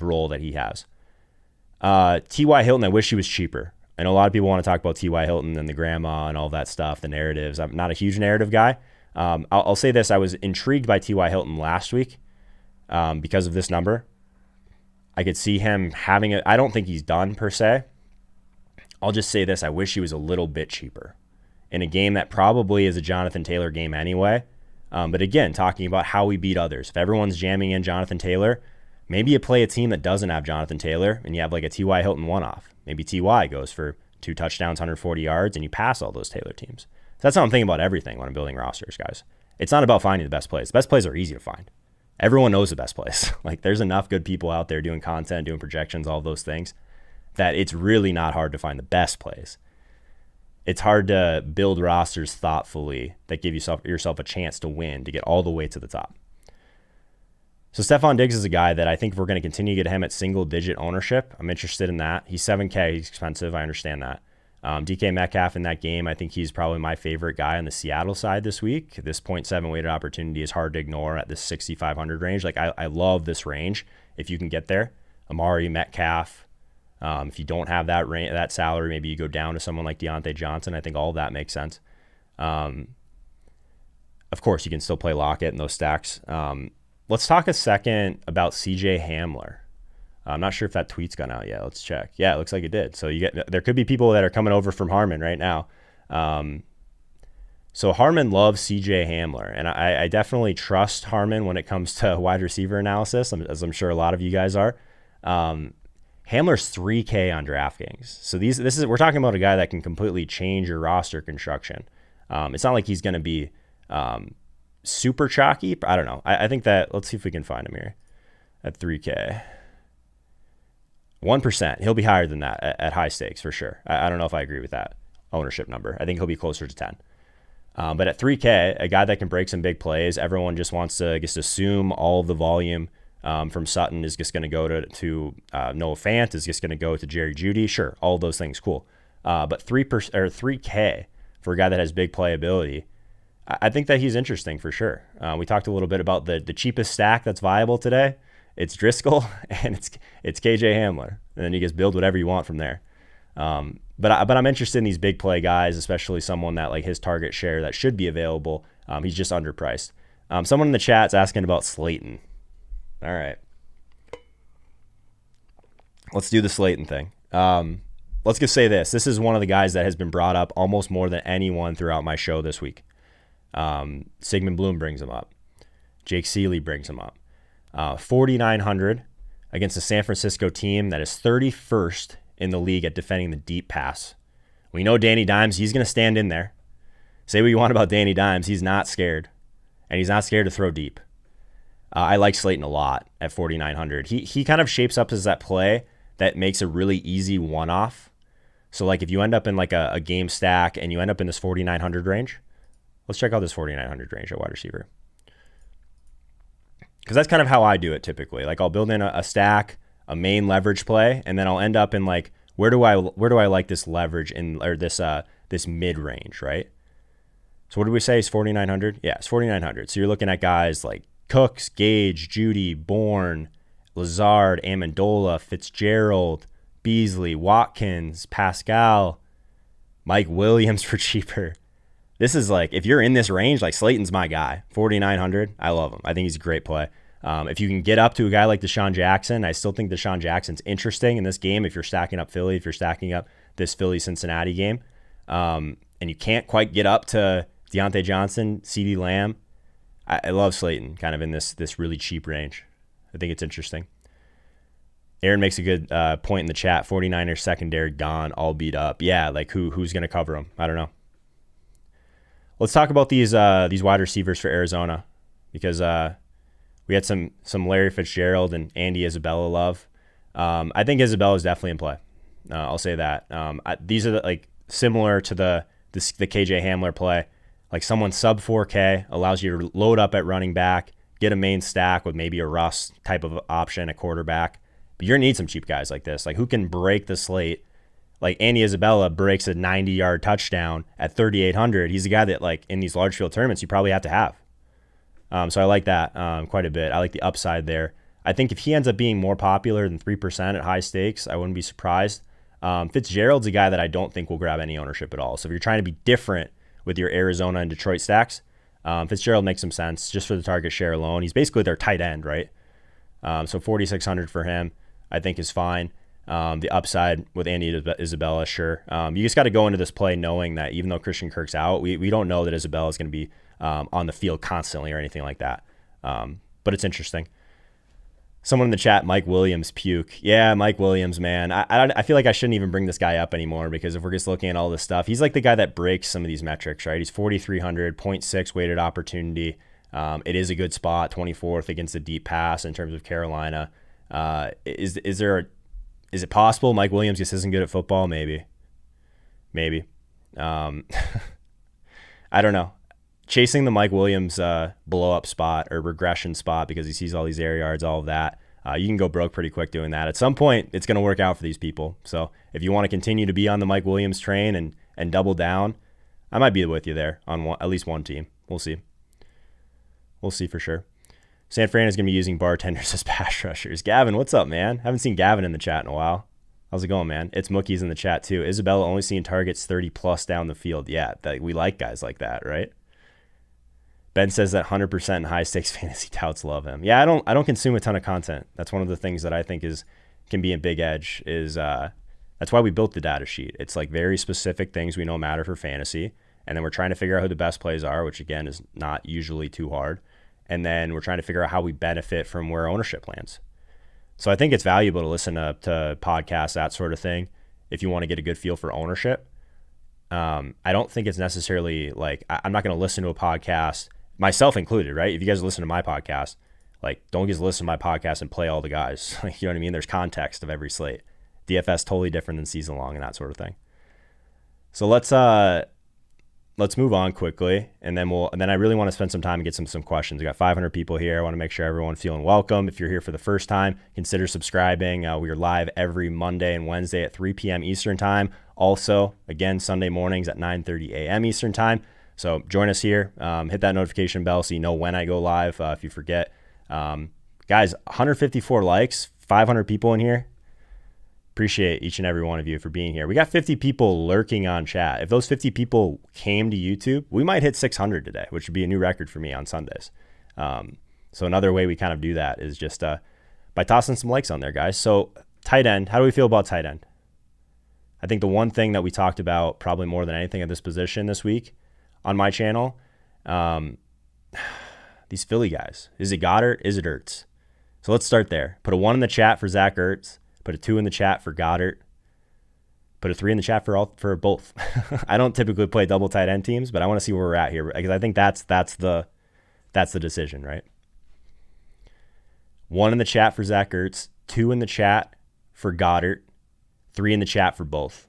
role that he has. T.Y. Hilton, I wish he was cheaper. I know a lot of people want to talk about T.Y. Hilton and the grandma and all that stuff, the narratives. I'm not a huge narrative guy. I'll say this. I was intrigued by T.Y. Hilton last week because of this number. I could see him having it. I don't think he's done per se. I'll just say this. I wish he was a little bit cheaper in a game that probably is a Jonathan Taylor game anyway. But again, talking about how we beat others. If everyone's jamming in Jonathan Taylor, maybe you play a team that doesn't have Jonathan Taylor and you have like a T.Y. Hilton one-off. Maybe T.Y. goes for 2 touchdowns, 140 yards, and you pass all those Taylor teams. So that's how I'm thinking about everything when I'm building rosters, guys. It's not about finding the best plays. The best plays are easy to find. Everyone knows the best plays. Like, there's enough good people out there doing content, doing projections, all those things, that it's really not hard to find the best plays. It's hard to build rosters thoughtfully that give yourself a chance to win, to get all the way to the top. So Stephon Diggs is a guy that I think if we're going to continue to get him at single-digit ownership, I'm interested in that. He's $7K. He's expensive. I understand that. DK Metcalf in that game, I think he's probably my favorite guy on the Seattle side this week. This 0.7 weighted opportunity is hard to ignore at this 6,500 range. Like, I love this range if you can get there. Amari, Metcalf. If you don't have that salary, maybe you go down to someone like Deontay Johnson. I think all of that makes sense. Of course, you can still play Lockett in those stacks. Let's talk a second about CJ Hamler. I'm not sure if that tweet's gone out yet. Let's check. Yeah, it looks like it did. So there could be people that are coming over from Harmon right now. So Harmon loves CJ Hamler, and I definitely trust Harmon when it comes to wide receiver analysis, as I'm sure a lot of you guys are. Hamler's 3K on DraftKings. So we're talking about a guy that can completely change your roster construction. It's not like he's going to be super chalky. I don't know. I think that, let's see if we can find him here at 3K. 1%. He'll be higher than that at high stakes for sure. I don't know if I agree with that ownership number. I think he'll be closer to 10. But at 3K, a guy that can break some big plays, everyone just wants to just assume all of the volume from Sutton is just going to go to Noah Fant, is just going to go to Jerry Jeudy. Sure, all of those things, cool. But 3K for a guy that has big playability, I think that he's interesting for sure. We talked a little bit about the cheapest stack that's viable today. It's Driscoll and it's KJ Hamler, and then you just build whatever you want from there. But I'm interested in these big play guys, especially someone that like his target share that should be available. He's just underpriced. Someone in the chat's asking about Slayton. All right, let's do the Slayton thing. Let's just say this. This is one of the guys that has been brought up almost more than anyone throughout my show this week. Sigmund Bloom brings him up. Jake Seeley brings him up. 4,900 against a San Francisco team that is 31st in the league at defending the deep pass. We know Danny Dimes, he's going to stand in there. Say what you want about Danny Dimes, he's not scared. And he's not scared to throw deep. I like Slayton a lot at 4,900. He kind of shapes up as that play that makes a really easy one-off. So like if you end up in like a game stack and you end up in this 4,900 range, let's check out this 4,900 range at wide receiver. Because that's kind of how I do it typically. Like I'll build in a stack, a main leverage play, and then I'll end up in like where do I like this leverage in or this mid range, right? So what did we say is 4,900? Yeah, it's 4,900. So you're looking at guys like Cooks, Gage, Judy, Bourne, Lazard, Amendola, Fitzgerald, Beasley, Watkins, Pascal, Mike Williams for cheaper. This is like, if you're in this range, like Slayton's my guy. 4,900, I love him. I think he's a great play. If you can get up to a guy like Deshaun Jackson, I still think Deshaun Jackson's interesting in this game if you're stacking up Philly, if you're stacking up this Philly-Cincinnati game. And you can't quite get up to Deontay Johnson, CeeDee Lamb. I love Slayton kind of in this really cheap range. I think it's interesting. Aaron makes a good point in the chat. 49ers secondary gone, all beat up. Yeah, like who's going to cover them? I don't know. Let's talk about these wide receivers for Arizona, because we had some Larry Fitzgerald and Andy Isabella love. I think Isabella is definitely in play. I'll say that. These are like similar to the KJ Hamler play. Like someone sub 4K allows you to load up at running back, get a main stack with maybe a Russ type of option, a quarterback. But you're going to need some cheap guys like this, like who can break the slate. Like Andy Isabella breaks a 90-yard touchdown at 3,800. He's a guy that, like, in these large field tournaments, you probably have to have. So I like that quite a bit. I like the upside there. I think if he ends up being more popular than 3% at high stakes, I wouldn't be surprised. Fitzgerald's a guy that I don't think will grab any ownership at all. So if you're trying to be different with your Arizona and Detroit stacks, Fitzgerald makes some sense just for the target share alone. He's basically their tight end, right? So 4,600 for him, I think, is fine. The upside with Andy Isabella, sure. You just got to go into this play knowing that even though Christian Kirk's out, we don't know that Isabella is going to be on the field constantly or anything like that. But it's interesting. Someone in the chat, Mike Williams, puke. Yeah, Mike Williams, man. I feel like I shouldn't even bring this guy up anymore, because if we're just looking at all this stuff, he's like the guy that breaks some of these metrics, right? He's 4,300, 0.6 weighted opportunity. It is a good spot, 24th against the deep pass in terms of Carolina. Is it possible Mike Williams just isn't good at football? Maybe. I don't know. Chasing the Mike Williams blow up spot or regression spot because he sees all these air yards, all of that. You can go broke pretty quick doing that. At some point, it's going to work out for these people. So if you want to continue to be on the Mike Williams train and double down, I might be with you there on at least one team. We'll see. We'll see for sure. San Fran is going to be using bartenders as pass rushers. Gavin, what's up, man? Haven't seen Gavin in the chat in a while. How's it going, man? It's Mookie's in the chat, too. Isabella only seeing targets 30-plus down the field. Yeah, we like guys like that, right? Ben says that 100% in high-stakes fantasy touts love him. Yeah, I don't consume a ton of content. That's one of the things that I think can be a big edge. That's why we built the data sheet. It's like very specific things we know matter for fantasy, and then we're trying to figure out who the best plays are, which, again, is not usually too hard. And then we're trying to figure out how we benefit from where ownership lands. So I think it's valuable to listen to podcasts, that sort of thing, if you want to get a good feel for ownership. I don't think it's necessarily like, I'm not going to listen to a podcast, myself included, right? If you guys listen to my podcast, like, don't just listen to my podcast and play all the guys. Like, you know what I mean? There's context of every slate. DFS totally different than season long and that sort of thing. So let's move on quickly, and then I really want to spend some time and get some questions. We got 500 people here. I want to make sure everyone's feeling welcome. If you're here for the first time, consider subscribing. We are live every Monday and Wednesday at 3 p.m. Eastern time. Also, again, Sunday mornings at 9:30 a.m. Eastern time. So join us here. Hit that notification bell so you know when I go live if you forget. Guys, 154 likes, 500 people in here. Appreciate each and every one of you for being here. We got 50 people lurking on chat. If those 50 people came to YouTube, we might hit 600 today, which would be a new record for me on Sundays. So another way we kind of do that is just by tossing some likes on there, guys. So tight end, how do we feel about tight end? I think the one thing that we talked about probably more than anything at this position this week on my channel, these Philly guys. Is it Goddard? Is it Ertz? So let's start there. Put a 1 in the chat for Zach Ertz. Put a 2 in the chat for Goddard. Put a 3 in the chat for both. I don't typically play double tight end teams, but I want to see where we're at here because I think that's the decision, right? 1 in the chat for Zach Ertz, 2 in the chat for Goddard, 3 in the chat for both.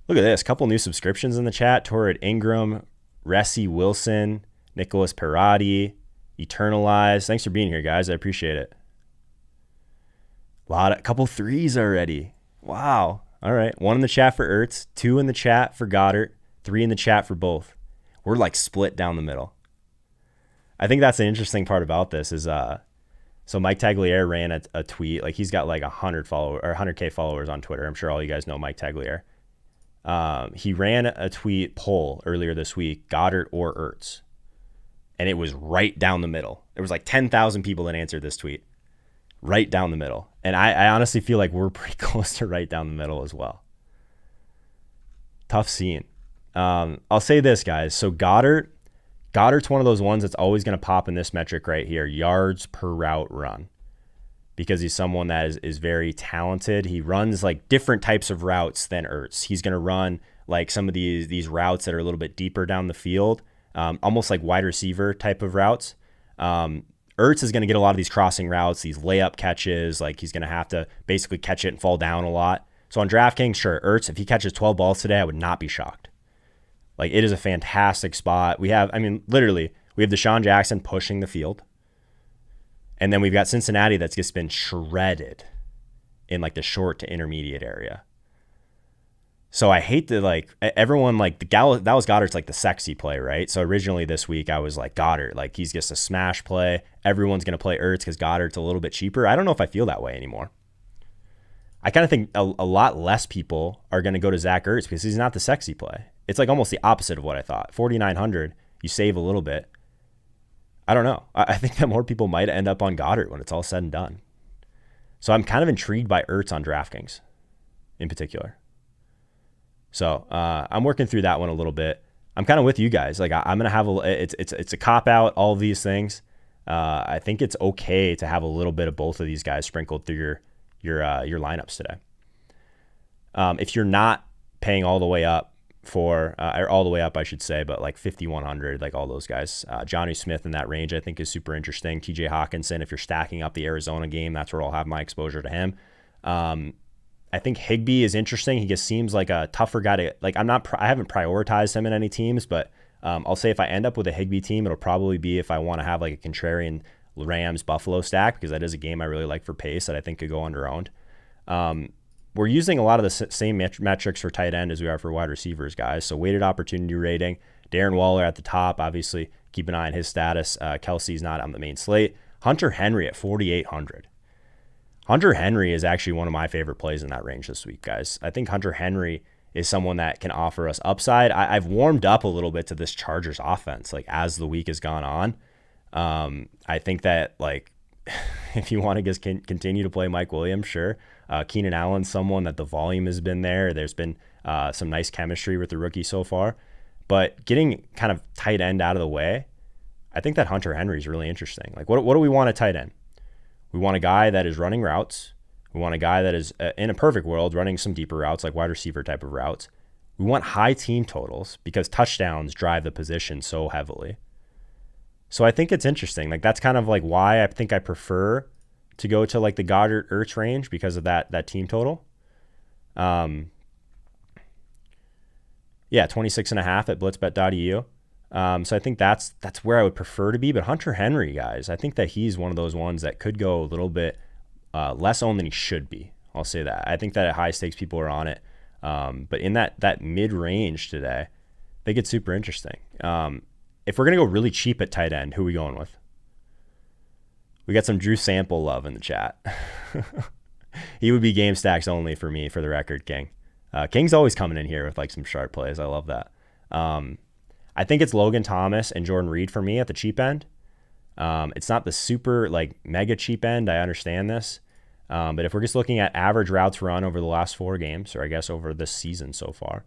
Look at this, couple new subscriptions in the chat. Torrid Ingram, Ressie Wilson, Nicholas Perotti, Eternalize. Thanks for being here, guys. I appreciate it. A couple threes already. Wow. All right. 1 in the chat for Ertz, 2 in the chat for Goddard, 3 in the chat for both. We're like split down the middle. I think that's the interesting part about this is so Mike Tagliere ran a tweet. Like he's got like 100K followers on Twitter. I'm sure all you guys know Mike Tagliere. He ran a tweet poll earlier this week, Goddard or Ertz. And it was right down the middle. There was like 10,000 people that answered this tweet. Right down the middle. And I honestly feel like we're pretty close to right down the middle as well. Tough scene. I'll say this, guys. So Goddard's one of those ones that's always going to pop in this metric right here, yards per route run. because he's someone that is very talented. He runs like different types of routes than Ertz. He's going to run like some of these routes that are a little bit deeper down the field, almost like wide receiver type of routes. Ertz is going to get a lot of these crossing routes, these layup catches. Like he's going to have to basically catch it and fall down a lot. So on DraftKings, sure, Ertz, if he catches 12 balls today, I would not be shocked. Like it is a fantastic spot. Literally, we have Deshaun Jackson pushing the field. And then we've got Cincinnati that's just been shredded in like the short to intermediate area. So I hate to like everyone like that was Goddard's like the sexy play, right? So originally this week I was like Goddard, like he's just a smash play. Everyone's going to play Ertz because Goddard's a little bit cheaper. I don't know if I feel that way anymore. I kind of think a lot less people are going to go to Zach Ertz because he's not the sexy play. It's like almost the opposite of what I thought. 4,900, you save a little bit. I don't know. I think that more people might end up on Goddard when it's all said and done. So I'm kind of intrigued by Ertz on DraftKings in particular. So I'm working through that one a little bit. I'm kind of with you guys. Like I'm gonna have it's a cop out. All of these things. I think it's okay to have a little bit of both of these guys sprinkled through your lineups today. If you're not paying all the way up or all the way up, I should say, but like 5,100, like all those guys. Jonnu Smith in that range, I think is super interesting. TJ Hawkinson, if you're stacking up the Arizona game, that's where I'll have my exposure to him. I think Higbee is interesting. He just seems like a tougher guy to like. I haven't prioritized him in any teams, but I'll say if I end up with a Higbee team, it'll probably be if I want to have like a contrarian Rams Buffalo stack, because that is a game I really like for pace that I think could go under-owned. We're using a lot of the same metrics for tight end as we are for wide receivers, guys. So weighted opportunity rating, Darren Waller at the top, obviously keep an eye on his status. Kelsey's not on the main slate. Hunter Henry at 4,800. Hunter Henry is actually one of my favorite plays in that range this week, guys. I think Hunter Henry is someone that can offer us upside. I've warmed up a little bit to this Chargers offense, like as the week has gone on. I think that like if you want to just continue to play Mike Williams, sure. Keenan Allen, someone that the volume has been there. There's been some nice chemistry with the rookie so far. But getting kind of tight end out of the way, I think that Hunter Henry is really interesting. Like, what do we want at tight end? We want a guy that is running routes. We want a guy that is, in a perfect world, running some deeper routes, like wide receiver type of routes. We want high team totals because touchdowns drive the position so heavily. So I think it's interesting. Like that's kind of like why I think I prefer to go to like the Goddard Ertz range because of that team total. 26.5 at blitzbet.eu. So I think that's where I would prefer to be. But Hunter Henry, guys, I think that he's one of those ones that could go a little bit less owned than he should be. I'll say that. I think that at high stakes people are on it. But in that mid range today, I think it's super interesting. If we're going to go really cheap at tight end, who are we going with? We got some Drew Sample love in the chat. He would be game stacks only for me, for the record, King. King's always coming in here with like some sharp plays. I love that. I think it's Logan Thomas and Jordan Reid for me at the cheap end. It's not the super like mega cheap end. I understand this. But if we're just looking at average routes run over the last 4 games, or I guess over this season so far,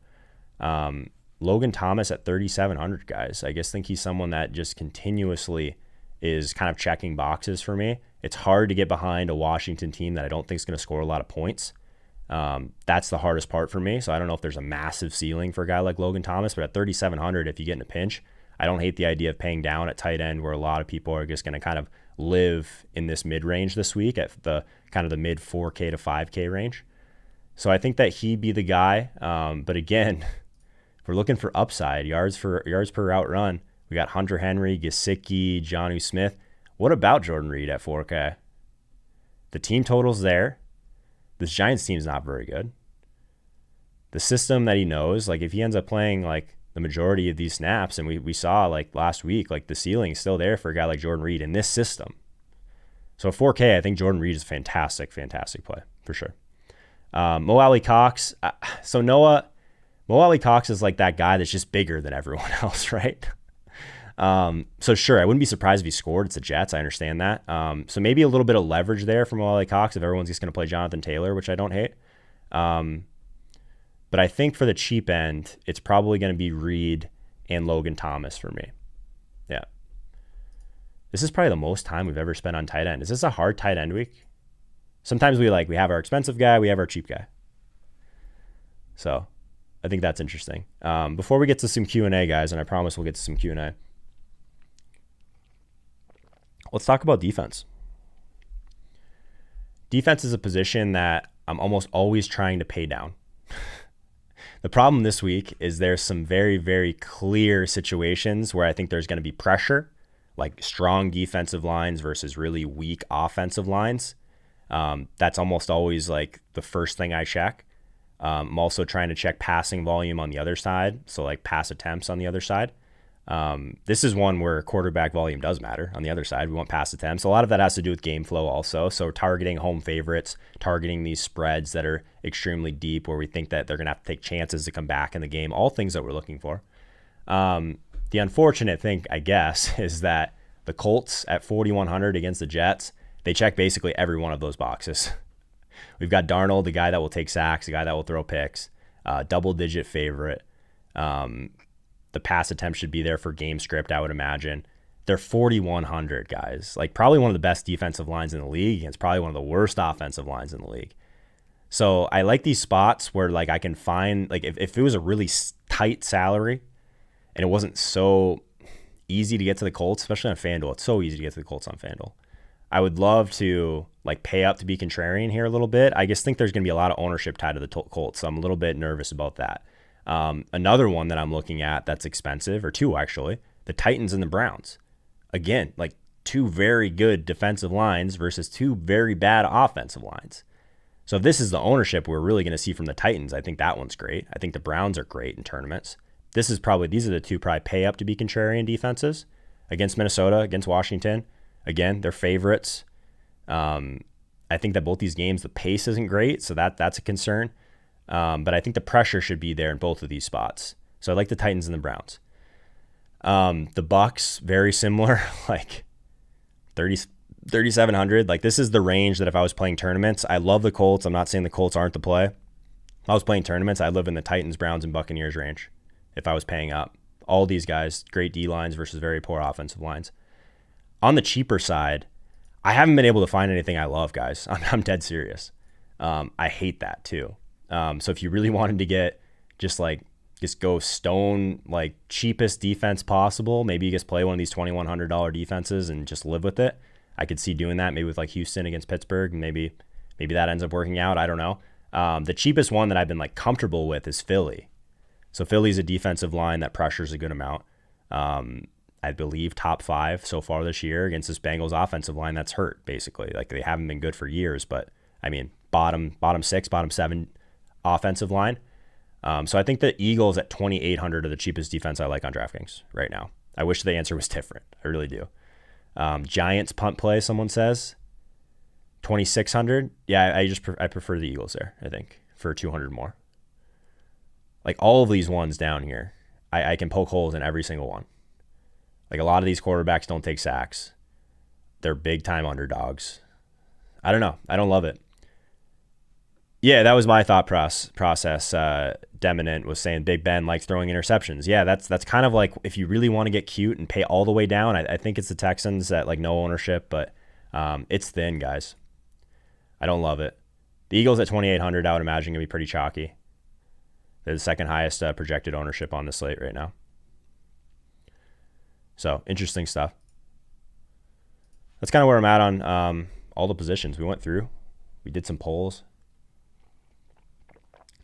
Logan Thomas at 3,700, guys. I just think he's someone that just continuously is kind of checking boxes for me. It's hard to get behind a Washington team that I don't think is going to score a lot of points. That's the hardest part for me. So I don't know if there's a massive ceiling for a guy like Logan Thomas, but at 3,700, if you get in a pinch, I don't hate the idea of paying down at tight end where a lot of people are just going to kind of live in this mid-range this week at the kind of the mid 4K to 5K range. So I think that he'd be the guy. But again, if we're looking for upside, yards per route run, we got Hunter Henry, Gesicki, Jonnu Smith. What about Jordan Reid at 4K? The team total's there. This Giants team's not very good. The system that he knows, like if he ends up playing like the majority of these snaps, and we saw like last week, like the ceiling's still there for a guy like Jordan Reid in this system. So 4K, I think Jordan Reid is a fantastic play for sure. Mo Alley Cox. Mo Alley Cox is like that guy that's just bigger than everyone else, right? So sure, I wouldn't be surprised if he scored. It's the Jets. I understand that. So maybe a little bit of leverage there from Mo Alley Cox if everyone's just going to play Jonathan Taylor, which I don't hate. But I think for the cheap end, it's probably going to be Reid and Logan Thomas for me. Yeah. This is probably the most time we've ever spent on tight end. Is this a hard tight end week? Sometimes we have our expensive guy, we have our cheap guy. So I think that's interesting. Before we get to some Q&A, guys, and I promise we'll get to some Q&A, let's talk about defense. Defense is a position that I'm almost always trying to pay down. The problem this week is there's some very, very clear situations where I think there's going to be pressure, like strong defensive lines versus really weak offensive lines. That's almost always like the first thing I check. I'm also trying to check passing volume on the other side. So like pass attempts on the other side. This is one where quarterback volume does matter on the other side. We want pass attempts. A lot of that has to do with game flow also. So targeting home favorites, targeting these spreads that are extremely deep where we think that they're going to have to take chances to come back in the game, all things that we're looking for. The unfortunate thing, I guess, is that the Colts at 4,100 against the Jets, they check basically every one of those boxes. We've got Darnold, the guy that will take sacks, the guy that will throw picks, double-digit favorite. The pass attempt should be there for game script, I would imagine. They're 4,100, guys. Like probably one of the best defensive lines in the league against probably one of the worst offensive lines in the league. So I like these spots where like I can find, like if it was a really tight salary and it wasn't so easy to get to the Colts, especially on FanDuel. It's so easy to get to the Colts on FanDuel. I would love to like pay up to be contrarian here a little bit. I just think there's going to be a lot of ownership tied to the Colts, so I'm a little bit nervous about that. Another one that I'm looking at that's expensive, or two actually, the Titans and the Browns. Again, like two very good defensive lines versus two very bad offensive lines. So if this is the ownership we're really going to see from the Titans, I think that one's great. I think the Browns are great in tournaments. These are the two probably pay up to be contrarian defenses against Minnesota, against Washington. Again, they're favorites. I think that both these games, the pace isn't great, so that's a concern. But I think the pressure should be there in both of these spots. So I like the Titans and the Browns. The Bucks, very similar, like 3,700. Like this is the range that if I was playing tournaments, I love the Colts. I'm not saying the Colts aren't the play. If I was playing tournaments, I'd live in the Titans, Browns, and Buccaneers range if I was paying up. All these guys, great D lines versus very poor offensive lines. On the cheaper side, I haven't been able to find anything I love, guys. I'm dead serious. I hate that too. So if you really wanted to get just go stone, like cheapest defense possible, maybe you just play one of these $2,100 defenses and just live with it. I could see doing that maybe with like Houston against Pittsburgh, and maybe that ends up working out. I don't know. The cheapest one that I've been like comfortable with is Philly. So Philly's a defensive line that pressures a good amount. I believe top 5 so far this year against this Bengals offensive line that's hurt basically. Like they haven't been good for years, but I mean bottom 6, bottom 7 offensive line. So I think the Eagles at 2,800 are the cheapest defense I like on DraftKings right now. I wish the answer was different. I really do. Giants punt play, someone says 2,600. Yeah, I prefer the Eagles there, I think, for 200 more. Like all of these ones down here, I can poke holes in every single one. Like a lot of these quarterbacks don't take sacks. They're big time underdogs. I don't know. I don't love it. Yeah, that was my thought process. Deminent was saying Big Ben likes throwing interceptions. Yeah, that's kind of like if you really want to get cute and pay all the way down, I think it's the Texans at like no ownership, but it's thin, guys. I don't love it. The Eagles at 2,800, I would imagine, going to be pretty chalky. They're the second highest projected ownership on the slate right now. So, interesting stuff. That's kind of where I'm at on all the positions we went through. We did some polls.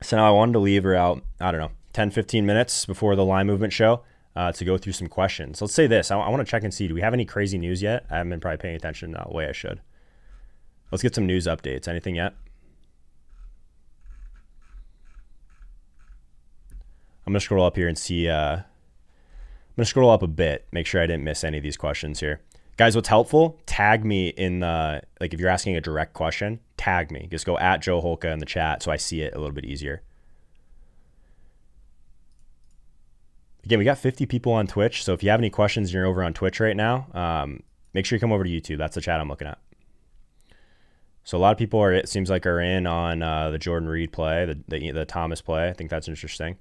So now I wanted to leave around, 10, 15 minutes before the line movement show to go through some questions. Let's say this. I want to check and see, do we have any crazy news yet? I haven't been probably paying attention the way I should. Let's get some news updates. Anything yet? I'm going to scroll up here and see. I'm going to scroll up a bit, make sure I didn't miss any of these questions here. Guys, what's helpful, tag me in the, like if you're asking a direct question, tag me. Just go at Joe Holka in the chat so I see it a little bit easier. Again, we got 50 people on Twitch, so if you have any questions and you're over on Twitch right now, make sure you come over to YouTube. That's the chat I'm looking at. So a lot of people it seems like are in on the Jordan Reid play, the Thomas play. I think that's interesting.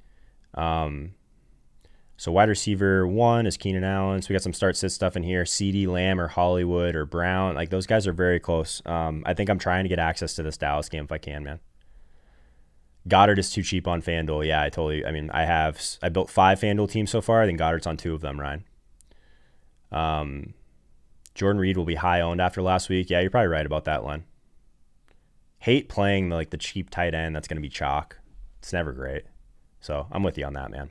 So wide receiver 1 is Keenan Allen. So we got some start-sit stuff in here. CD, Lamb, or Hollywood, or Brown. Like, those guys are very close. I think I'm trying to get access to this Dallas game if I can, man. Goddard is too cheap on FanDuel. Yeah, I built 5 FanDuel teams so far. I think Goddard's on 2 of them, Ryan. Jordan Reid will be high owned after last week. Yeah, you're probably right about that, Len. Hate playing the cheap tight end. That's going to be chalk. It's never great. So I'm with you on that, man.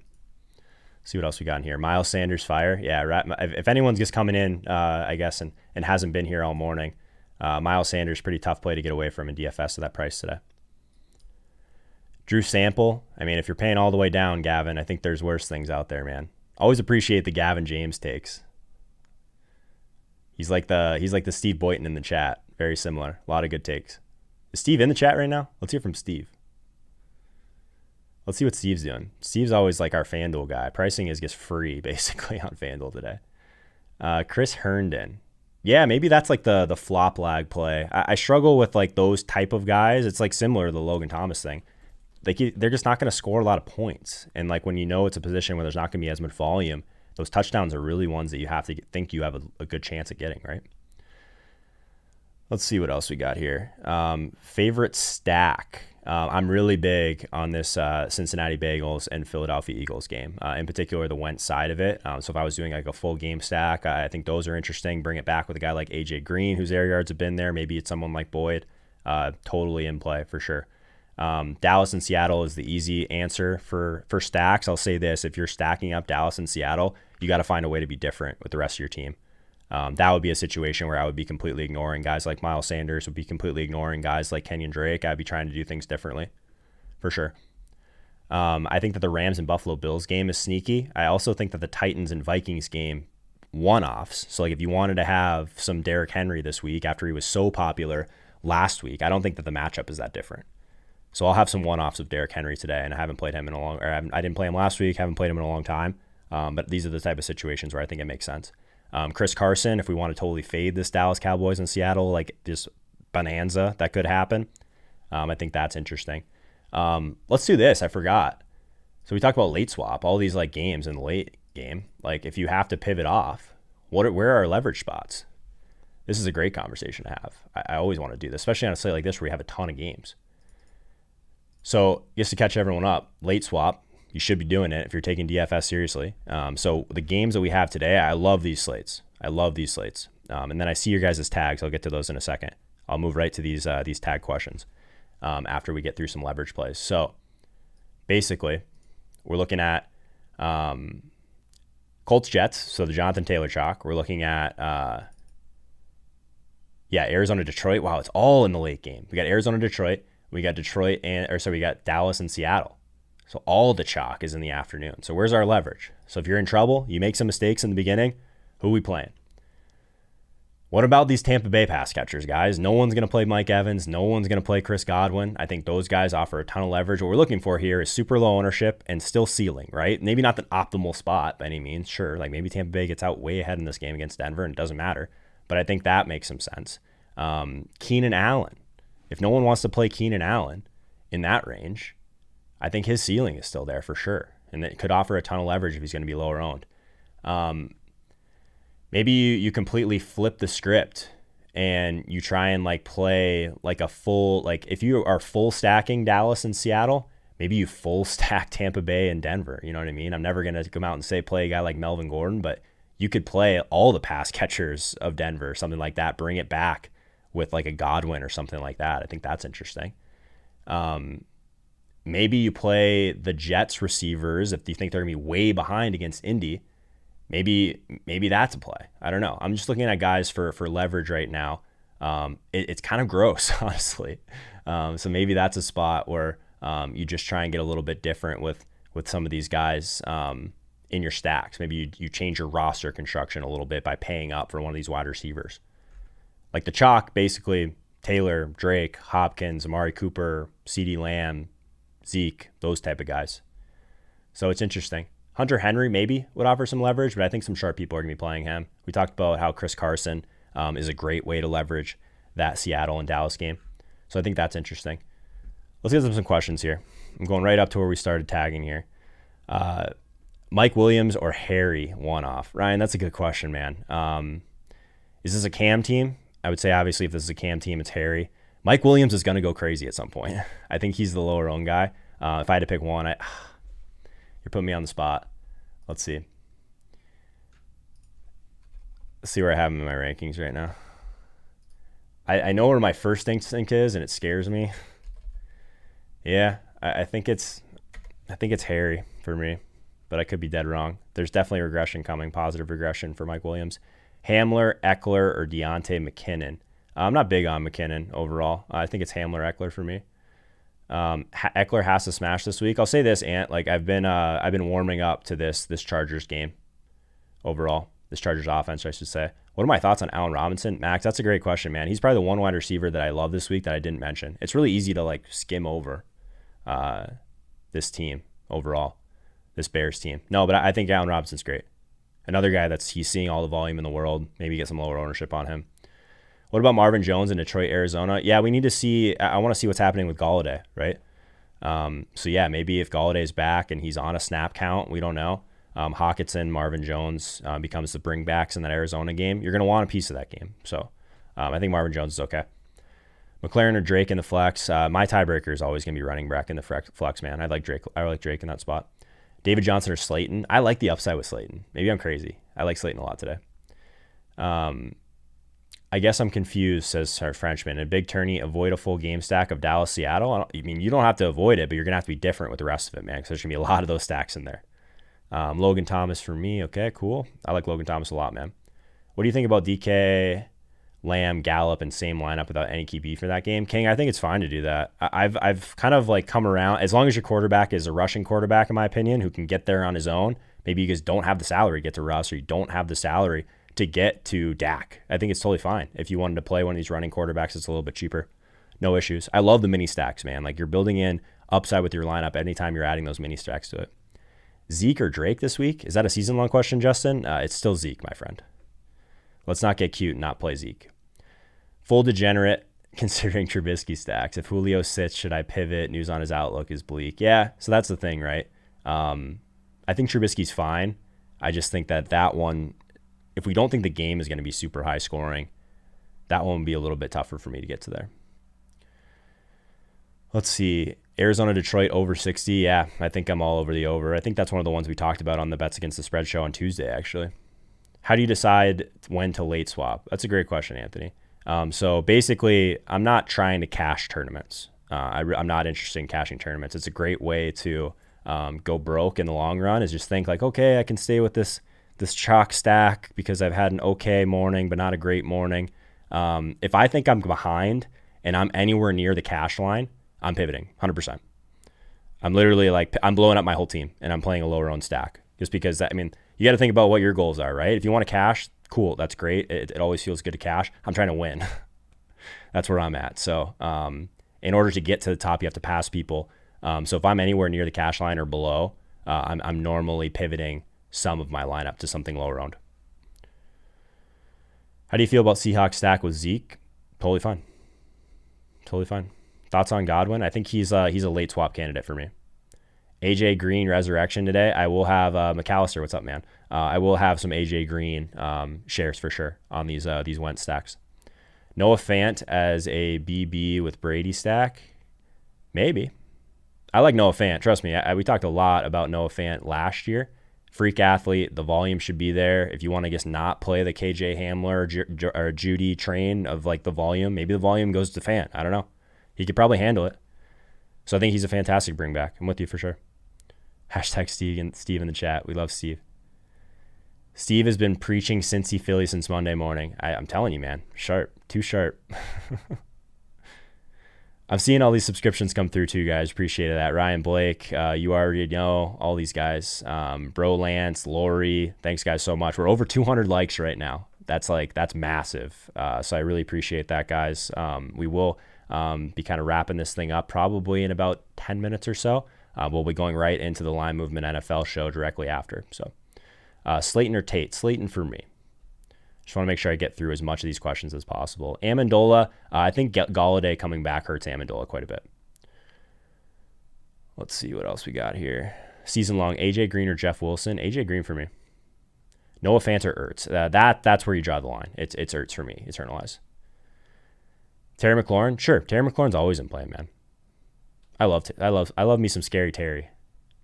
See what else we got in here. Miles Sanders fire. Yeah, if anyone's just coming in, I guess, and hasn't been here all morning, Miles Sanders, pretty tough play to get away from in DFS at that price today. Drew Sample. I mean, if you're paying all the way down, Gavin, I think there's worse things out there, man. Always appreciate the Gavin James takes. He's like the Steve Boyton in the chat. Very similar. A lot of good takes. Is Steve in the chat right now? Let's hear from Steve. Let's see what Steve's doing. Steve's always like our FanDuel guy. Pricing is just free, basically, on FanDuel today. Chris Herndon. Yeah, maybe that's like the flop lag play. I struggle with like those type of guys. It's like similar to the Logan Thomas thing. They're just not going to score a lot of points. And like when you know it's a position where there's not going to be as much volume, those touchdowns are really ones that you have to think you have a good chance at getting, right? Let's see what else we got here. Favorite stack. I'm really big on this Cincinnati Bengals and Philadelphia Eagles game, in particular the Wentz side of it. So if I was doing like a full game stack, I think those are interesting. Bring it back with a guy like AJ Green, whose air yards have been there. Maybe it's someone like Boyd. Totally in play for sure. Dallas and Seattle is the easy answer for stacks. I'll say this: if you're stacking up Dallas and Seattle, you got to find a way to be different with the rest of your team. That would be a situation where I would be completely ignoring guys like Miles Sanders, would be completely ignoring guys like Kenyon Drake. I'd be trying to do things differently, for sure. I think that the Rams and Buffalo Bills game is sneaky. I also think that the Titans and Vikings game, one-offs. So like if you wanted to have some Derrick Henry this week after he was so popular last week, I don't think that the matchup is that different. So I'll have some one-offs of Derrick Henry today, and I haven't played him I didn't play him last week, haven't played him in a long time. But these are the type of situations where I think it makes sense. Chris Carson, if we want to totally fade this Dallas Cowboys and Seattle, like this bonanza that could happen, I think that's interesting. Let's do this. I forgot. So we talked about late swap, all these like games in the late game. Like if you have to pivot off, where are our leverage spots? This is a great conversation to have. I always want to do this, especially on a slate like this where you have a ton of games. So just to catch everyone up, late swap, you should be doing it if you're taking DFS seriously. So the games that we have today, I love these slates. And then I see your guys' tags. I'll get to those in a second. I'll move right to these tag questions after we get through some leverage plays. So basically, we're looking at Colts Jets, so the Jonathan Taylor chalk. We're looking at Arizona Detroit. Wow, it's all in the late game. We got Arizona Detroit. We got we got Dallas and Seattle. So all the chalk is in the afternoon. So where's our leverage? So if you're in trouble, you make some mistakes in the beginning, who are we playing? What about these Tampa Bay pass catchers, guys? No one's going to play Mike Evans. No one's going to play Chris Godwin. I think those guys offer a ton of leverage. What we're looking for here is super low ownership and still ceiling, right? Maybe not the optimal spot by any means. Sure, like maybe Tampa Bay gets out way ahead in this game against Denver and it doesn't matter. But I think that makes some sense. Keenan Allen. If no one wants to play Keenan Allen in that range, I think his ceiling is still there for sure. And it could offer a ton of leverage if he's going to be lower owned. Maybe you completely flip the script and you try and like play like a full, like if you are full stacking Dallas and Seattle, maybe you full stack Tampa Bay and Denver. You know what I mean? I'm never going to come out and say play a guy like Melvin Gordon, but you could play all the pass catchers of Denver, something like that. Bring it back with like a Godwin or something like that. I think that's interesting. Maybe you play the Jets receivers if you think they're going to be way behind against Indy. Maybe that's a play. I don't know. I'm just looking at guys for leverage right now. It's kind of gross, honestly. So maybe that's a spot where you just try and get a little bit different with some of these guys in your stacks. Maybe you change your roster construction a little bit by paying up for one of these wide receivers. Like the chalk, basically Taylor, Drake, Hopkins, Amari Cooper, CD Lamb, Zeke, those type of guys. So it's interesting. Hunter Henry maybe would offer some leverage, but I think some sharp people are going to be playing him. We talked about how Chris Carson is a great way to leverage that Seattle and Dallas game. So I think that's interesting. Let's get some questions here. I'm going right up to where we started tagging here. Mike Williams or Harry one-off? Ryan, that's a good question, man. Is this a Cam team? I would say, obviously, if this is a Cam team, it's Harry. Mike Williams is going to go crazy at some point. I think he's the lower owned guy. If I had to pick one, you're putting me on the spot. Let's see. Let's see where I have him in my rankings right now. I know where my first instinct is, and it scares me. Yeah, I think it's Harry for me, but I could be dead wrong. There's definitely regression coming, positive regression for Mike Williams. Hamler, Eckler, or Deontay McKinnon. I'm not big on McKinnon overall. I think it's Hamler, Eckler for me. Eckler has to smash this week. I'll say this, Ant. Like I've been warming up to this Chargers game overall. This Chargers offense, I should say. What are my thoughts on Allen Robinson? Max, that's a great question, man. He's probably the one wide receiver that I love this week that I didn't mention. It's really easy to like skim over this team overall, this Bears team. No, but I think Allen Robinson's great. Another guy he's seeing all the volume in the world. Maybe get some lower ownership on him. What about Marvin Jones in Detroit, Arizona? Yeah, we need to see. I want to see what's happening with Golladay, right? So yeah, maybe if Galladay's back and he's on a snap count, we don't know. Hockenson, Marvin Jones becomes the bringbacks in that Arizona game. You're going to want a piece of that game. So I think Marvin Jones is okay. McLaren or Drake in the flex. My tiebreaker is always going to be running back in the flex, man. I like Drake in that spot. David Johnson or Slayton. I like the upside with Slayton. Maybe I'm crazy. I like Slayton a lot today. I guess I'm confused, says our Frenchman. A big tourney, avoid a full game stack of Dallas, Seattle. I mean, you don't have to avoid it, but you're going to have to be different with the rest of it, man, because there's going to be a lot of those stacks in there. Logan Thomas for me. Okay, cool. I like Logan Thomas a lot, man. What do you think about DK, Lamb, Gallup, and same lineup without any QB for that game? King, I think it's fine to do that. I've kind of like come around. As long as your quarterback is a rushing quarterback, in my opinion, who can get there on his own. Maybe you guys don't have the salary to get to Russ, or you don't have the salary to get to Dak. I think it's totally fine. If you wanted to play one of these running quarterbacks, it's a little bit cheaper. No issues. I love the mini stacks, man. Like you're building in upside with your lineup anytime you're adding those mini stacks to it. Zeke or Drake this week? Is that a season-long question, Justin? It's still Zeke, my friend. Let's not get cute and not play Zeke. Full degenerate, considering Trubisky stacks. If Julio sits, should I pivot? News on his outlook is bleak. Yeah, so that's the thing, right? I think Trubisky's fine. I just think that one, if we don't think the game is going to be super high scoring, that one would be a little bit tougher for me to get to there. Let's see. Arizona, Detroit, over 60. Yeah, I think I'm all over the over. I think that's one of the ones we talked about on the Bets Against the Spread show on Tuesday, actually. How do you decide when to late swap? That's a great question, Anthony. So basically, I'm not trying to cash tournaments. I'm not interested in cashing tournaments. It's a great way to go broke in the long run, is just think like, okay, I can stay with this chalk stack because I've had an okay morning, but not a great morning. If I think I'm behind and I'm anywhere near the cash line, I'm pivoting 100%. I'm literally like, I'm blowing up my whole team and I'm playing a lower owned stack just because you got to think about what your goals are, right? If you want to cash, cool. That's great. It always feels good to cash. I'm trying to win. That's where I'm at. So, in order to get to the top, you have to pass people. So if I'm anywhere near the cash line or below, I'm normally pivoting some of my lineup to something lower owned. How do you feel about Seahawks stack with Zeke? Totally fine. Totally fine. Thoughts on Godwin? I think he's a late swap candidate for me. AJ Green resurrection today. I will have McAllister. What's up, man? I will have some AJ Green shares for sure on these Wentz stacks. Noah Fant as a BB with Brady stack. Maybe. I like Noah Fant. Trust me. We talked a lot about Noah Fant last year. Freak athlete. The volume should be there. If you want to just not play the KJ Hamler or Judy train of like the volume, maybe the volume goes to Fant. I don't know. He could probably handle it. So I think he's a fantastic bring back. I'm with you for sure. Hashtag Steve in the chat. We love Steve. Steve has been preaching Cincy Philly since Monday morning. I'm telling you, man. Sharp. Too sharp. I'm seeing all these subscriptions come through too, guys. Appreciate that. Ryan Blake, you already know all these guys. Bro Lance, Lori, thanks guys so much. We're over 200 likes right now. That's massive. So I really appreciate that, guys. We will be kind of wrapping this thing up probably in about 10 minutes or so. We'll be going right into the Line Movement NFL show directly after. So Slayton or Tate? Slayton for me. Just want to make sure I get through as much of these questions as possible. Amendola, I think Golladay coming back hurts Amendola quite a bit. Let's see what else we got here. season long, AJ Green or Jeff Wilson? AJ Green for me. Noah Fant or Ertz. That's where you draw the line. It's Ertz for me, eternalize. Terry McLaurin? Sure. Terry McLaurin's always in play, man. I love me some scary Terry.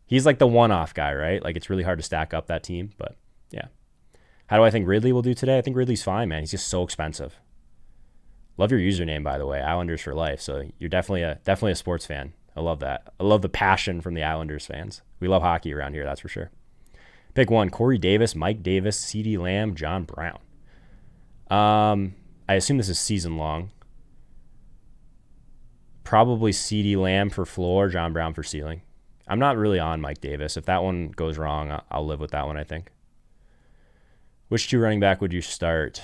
He's like the one-off guy, right? Like, it's really hard to stack up that team, but yeah. How do I think Ridley will do today? I think Ridley's fine, man. He's just so expensive. Love your username, by the way, Islanders for life. So you're definitely a sports fan. I love that. I love the passion from the Islanders fans. We love hockey around here, that's for sure. Pick one: Corey Davis, Mike Davis, CeeDee Lamb, John Brown. I assume this is season long. Probably CeeDee Lamb for floor, John Brown for ceiling. I'm not really on Mike Davis. If that one goes wrong, I'll live with that one, I think. Which two running back would you start?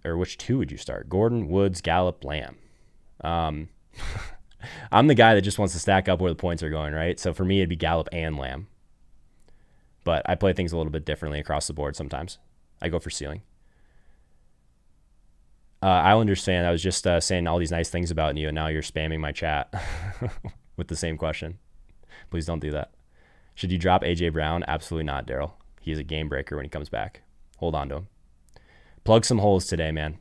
Or which two would you start? Gordon, Woods, Gallup, Lamb. I'm the guy that just wants to stack up where the points are going, right? So for me, it'd be Gallup and Lamb. But I play things a little bit differently across the board sometimes. I go for ceiling. Islanders fan, I was just saying all these nice things about you, and now you're spamming my chat with the same question. Please don't do that. Should you drop A.J. Brown? Absolutely not, Daryl. He is a game breaker when he comes back. Hold on to him. Plug some holes today, man.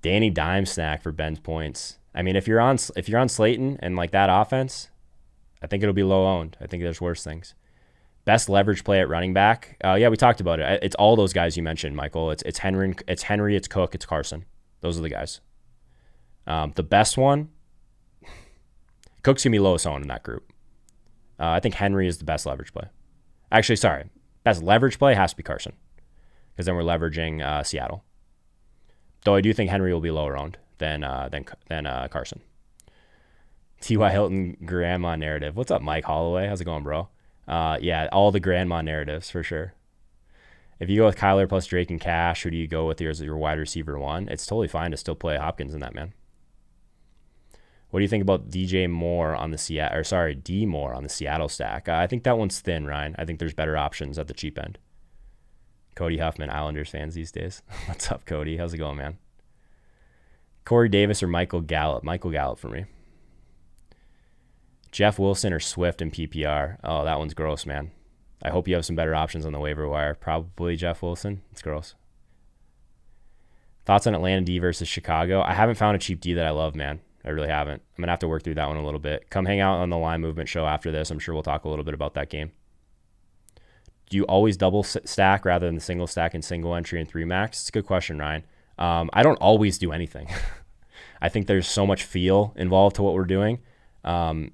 Danny Dime snack for Ben's points. I mean, if you're on Slayton and like that offense, I think it'll be low owned. I think there's worse things. Best leverage play at running back. Yeah, we talked about it. It's all those guys you mentioned, Michael. It's Henry, it's Cook, it's Carson. Those are the guys. The best one, Cook's gonna be lowest owned in that group. I think Henry is the best leverage play. Actually, sorry, best leverage play has to be Carson, because then we're leveraging Seattle. Though I do think Henry will be lower owned than Carson. T.Y. Hilton grandma narrative. What's up, Mike Holloway? How's it going, bro? Yeah, all the grandma narratives for sure. If you go with Kyler plus Drake and Cash, who do you go with your wide receiver one? It's totally fine to still play Hopkins in that, man. What do you think about D Moore on the Seattle stack? I think that one's thin, Ryan. I think there's better options at the cheap end. Cody Huffman, Islanders fans these days. What's up, Cody? How's it going, man? Corey Davis or Michael Gallup? Michael Gallup for me. Jeff Wilson or Swift in PPR? Oh, that one's gross, man. I hope you have some better options on the waiver wire. Probably Jeff Wilson. It's gross. Thoughts on Atlanta D versus Chicago? I haven't found a cheap D that I love, man. I really haven't. I'm going to have to work through that one a little bit. Come hang out on the Line Movement show after this. I'm sure we'll talk a little bit about that game. Do you always double stack rather than the single stack and single entry and 3 max? It's a good question, Ryan. I don't always do anything. I think there's so much feel involved to what we're doing. I'll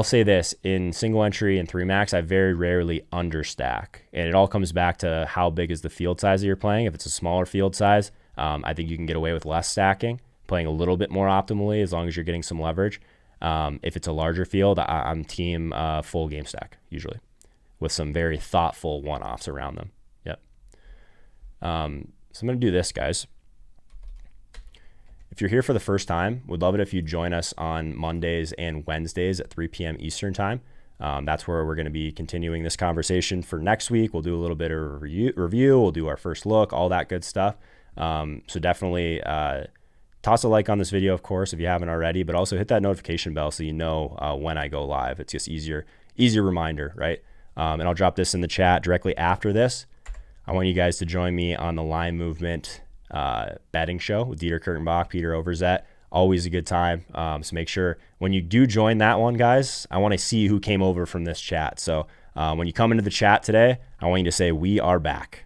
say this, in single entry and 3 max, I very rarely understack. And it all comes back to how big is the field size that you're playing. If it's a smaller field size, I think you can get away with less stacking, playing a little bit more optimally as long as you're getting some leverage. If it's a larger field, I'm team full game stack, usually, with some very thoughtful one-offs around them. Yep. So I'm going to do this, guys. If you're here for the first time, would love it if you join us on Mondays and Wednesdays at 3 p.m. Eastern time. That's where we're going to be continuing this conversation for next week. We'll do a little bit of review. We'll do our first look, all that good stuff. So definitely toss a like on this video, of course, if you haven't already, but also hit that notification bell so you know when I go live. It's just easier reminder, right? And I'll drop this in the chat directly after this. I want you guys to join me on the Line Movement betting show with Dieter Kurtenbach, Peter Overzet. Always a good time. So make sure when you do join that one, guys, I want to see who came over from this chat. So when you come into the chat today, I want you to say, "We are back."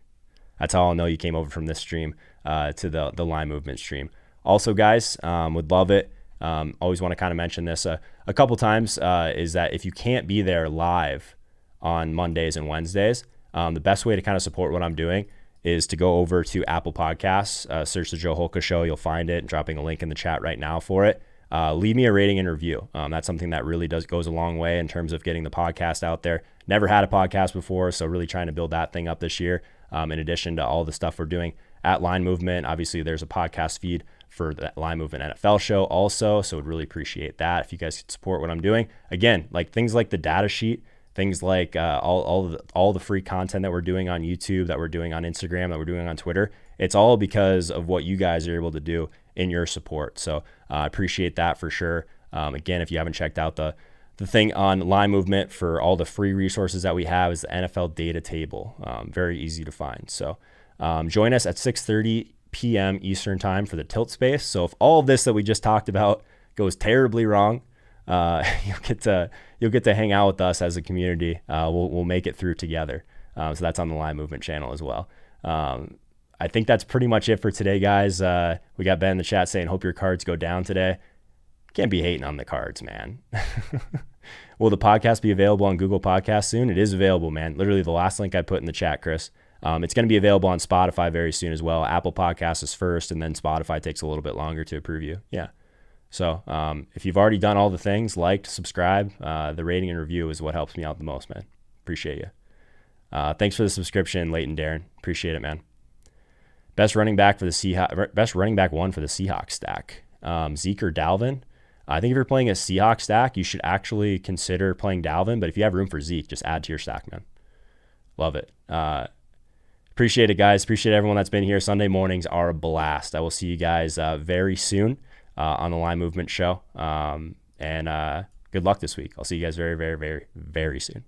That's how I'll know you came over from this stream to the Line Movement stream. Also, guys, would love it. Always want to kind of mention this a couple times, is that if you can't be there live on Mondays and Wednesdays, the best way to kind of support what I'm doing is to go over to Apple Podcasts, search the Joe Holka Show. You'll find it. I'm dropping a link in the chat right now for it. Leave me a rating and review. That's something that really goes a long way in terms of getting the podcast out there. Never had a podcast before, so really trying to build that thing up this year. In addition to all the stuff we're doing at Line Movement, obviously there's a podcast feed for the Line Movement NFL show also, so would really appreciate that if you guys could support what I'm doing. Again, like things like the data sheet, things like all the free content that we're doing on YouTube, that we're doing on Instagram, that we're doing on Twitter. It's all because of what you guys are able to do in your support. So I appreciate that for sure. Again, if you haven't checked out the the thing on Line Movement for all the free resources that we have is the NFL data table. Very easy to find. So join us at 6:30 p.m. Eastern time for the tilt space. So if all of this that we just talked about goes terribly wrong, you'll get to hang out with us as a community. We'll make it through together. So that's on the Line Movement channel as well. I think that's pretty much it for today, guys. We got Ben in the chat saying, hope your cards go down today. Can't be hating on the cards, man. Will the podcast be available on Google Podcasts soon? It is available, man. Literally the last link I put in the chat, Chris. It's going to be available on Spotify very soon as well. Apple Podcasts is first, and then Spotify takes a little bit longer to approve you. Yeah. So if you've already done all the things, liked, subscribe, the rating and review is what helps me out the most, man. Appreciate you. Thanks for the subscription, Leighton Darren. Appreciate it, man. Best running back one for the Seahawks stack. Zeke or Dalvin. I think if you're playing a Seahawks stack, you should actually consider playing Dalvin. But if you have room for Zeke, just add to your stack, man. Love it. Appreciate it, guys. Appreciate everyone that's been here. Sunday mornings are a blast. I will see you guys very soon on the Line Movement show. And good luck this week. I'll see you guys very, very, very, very soon.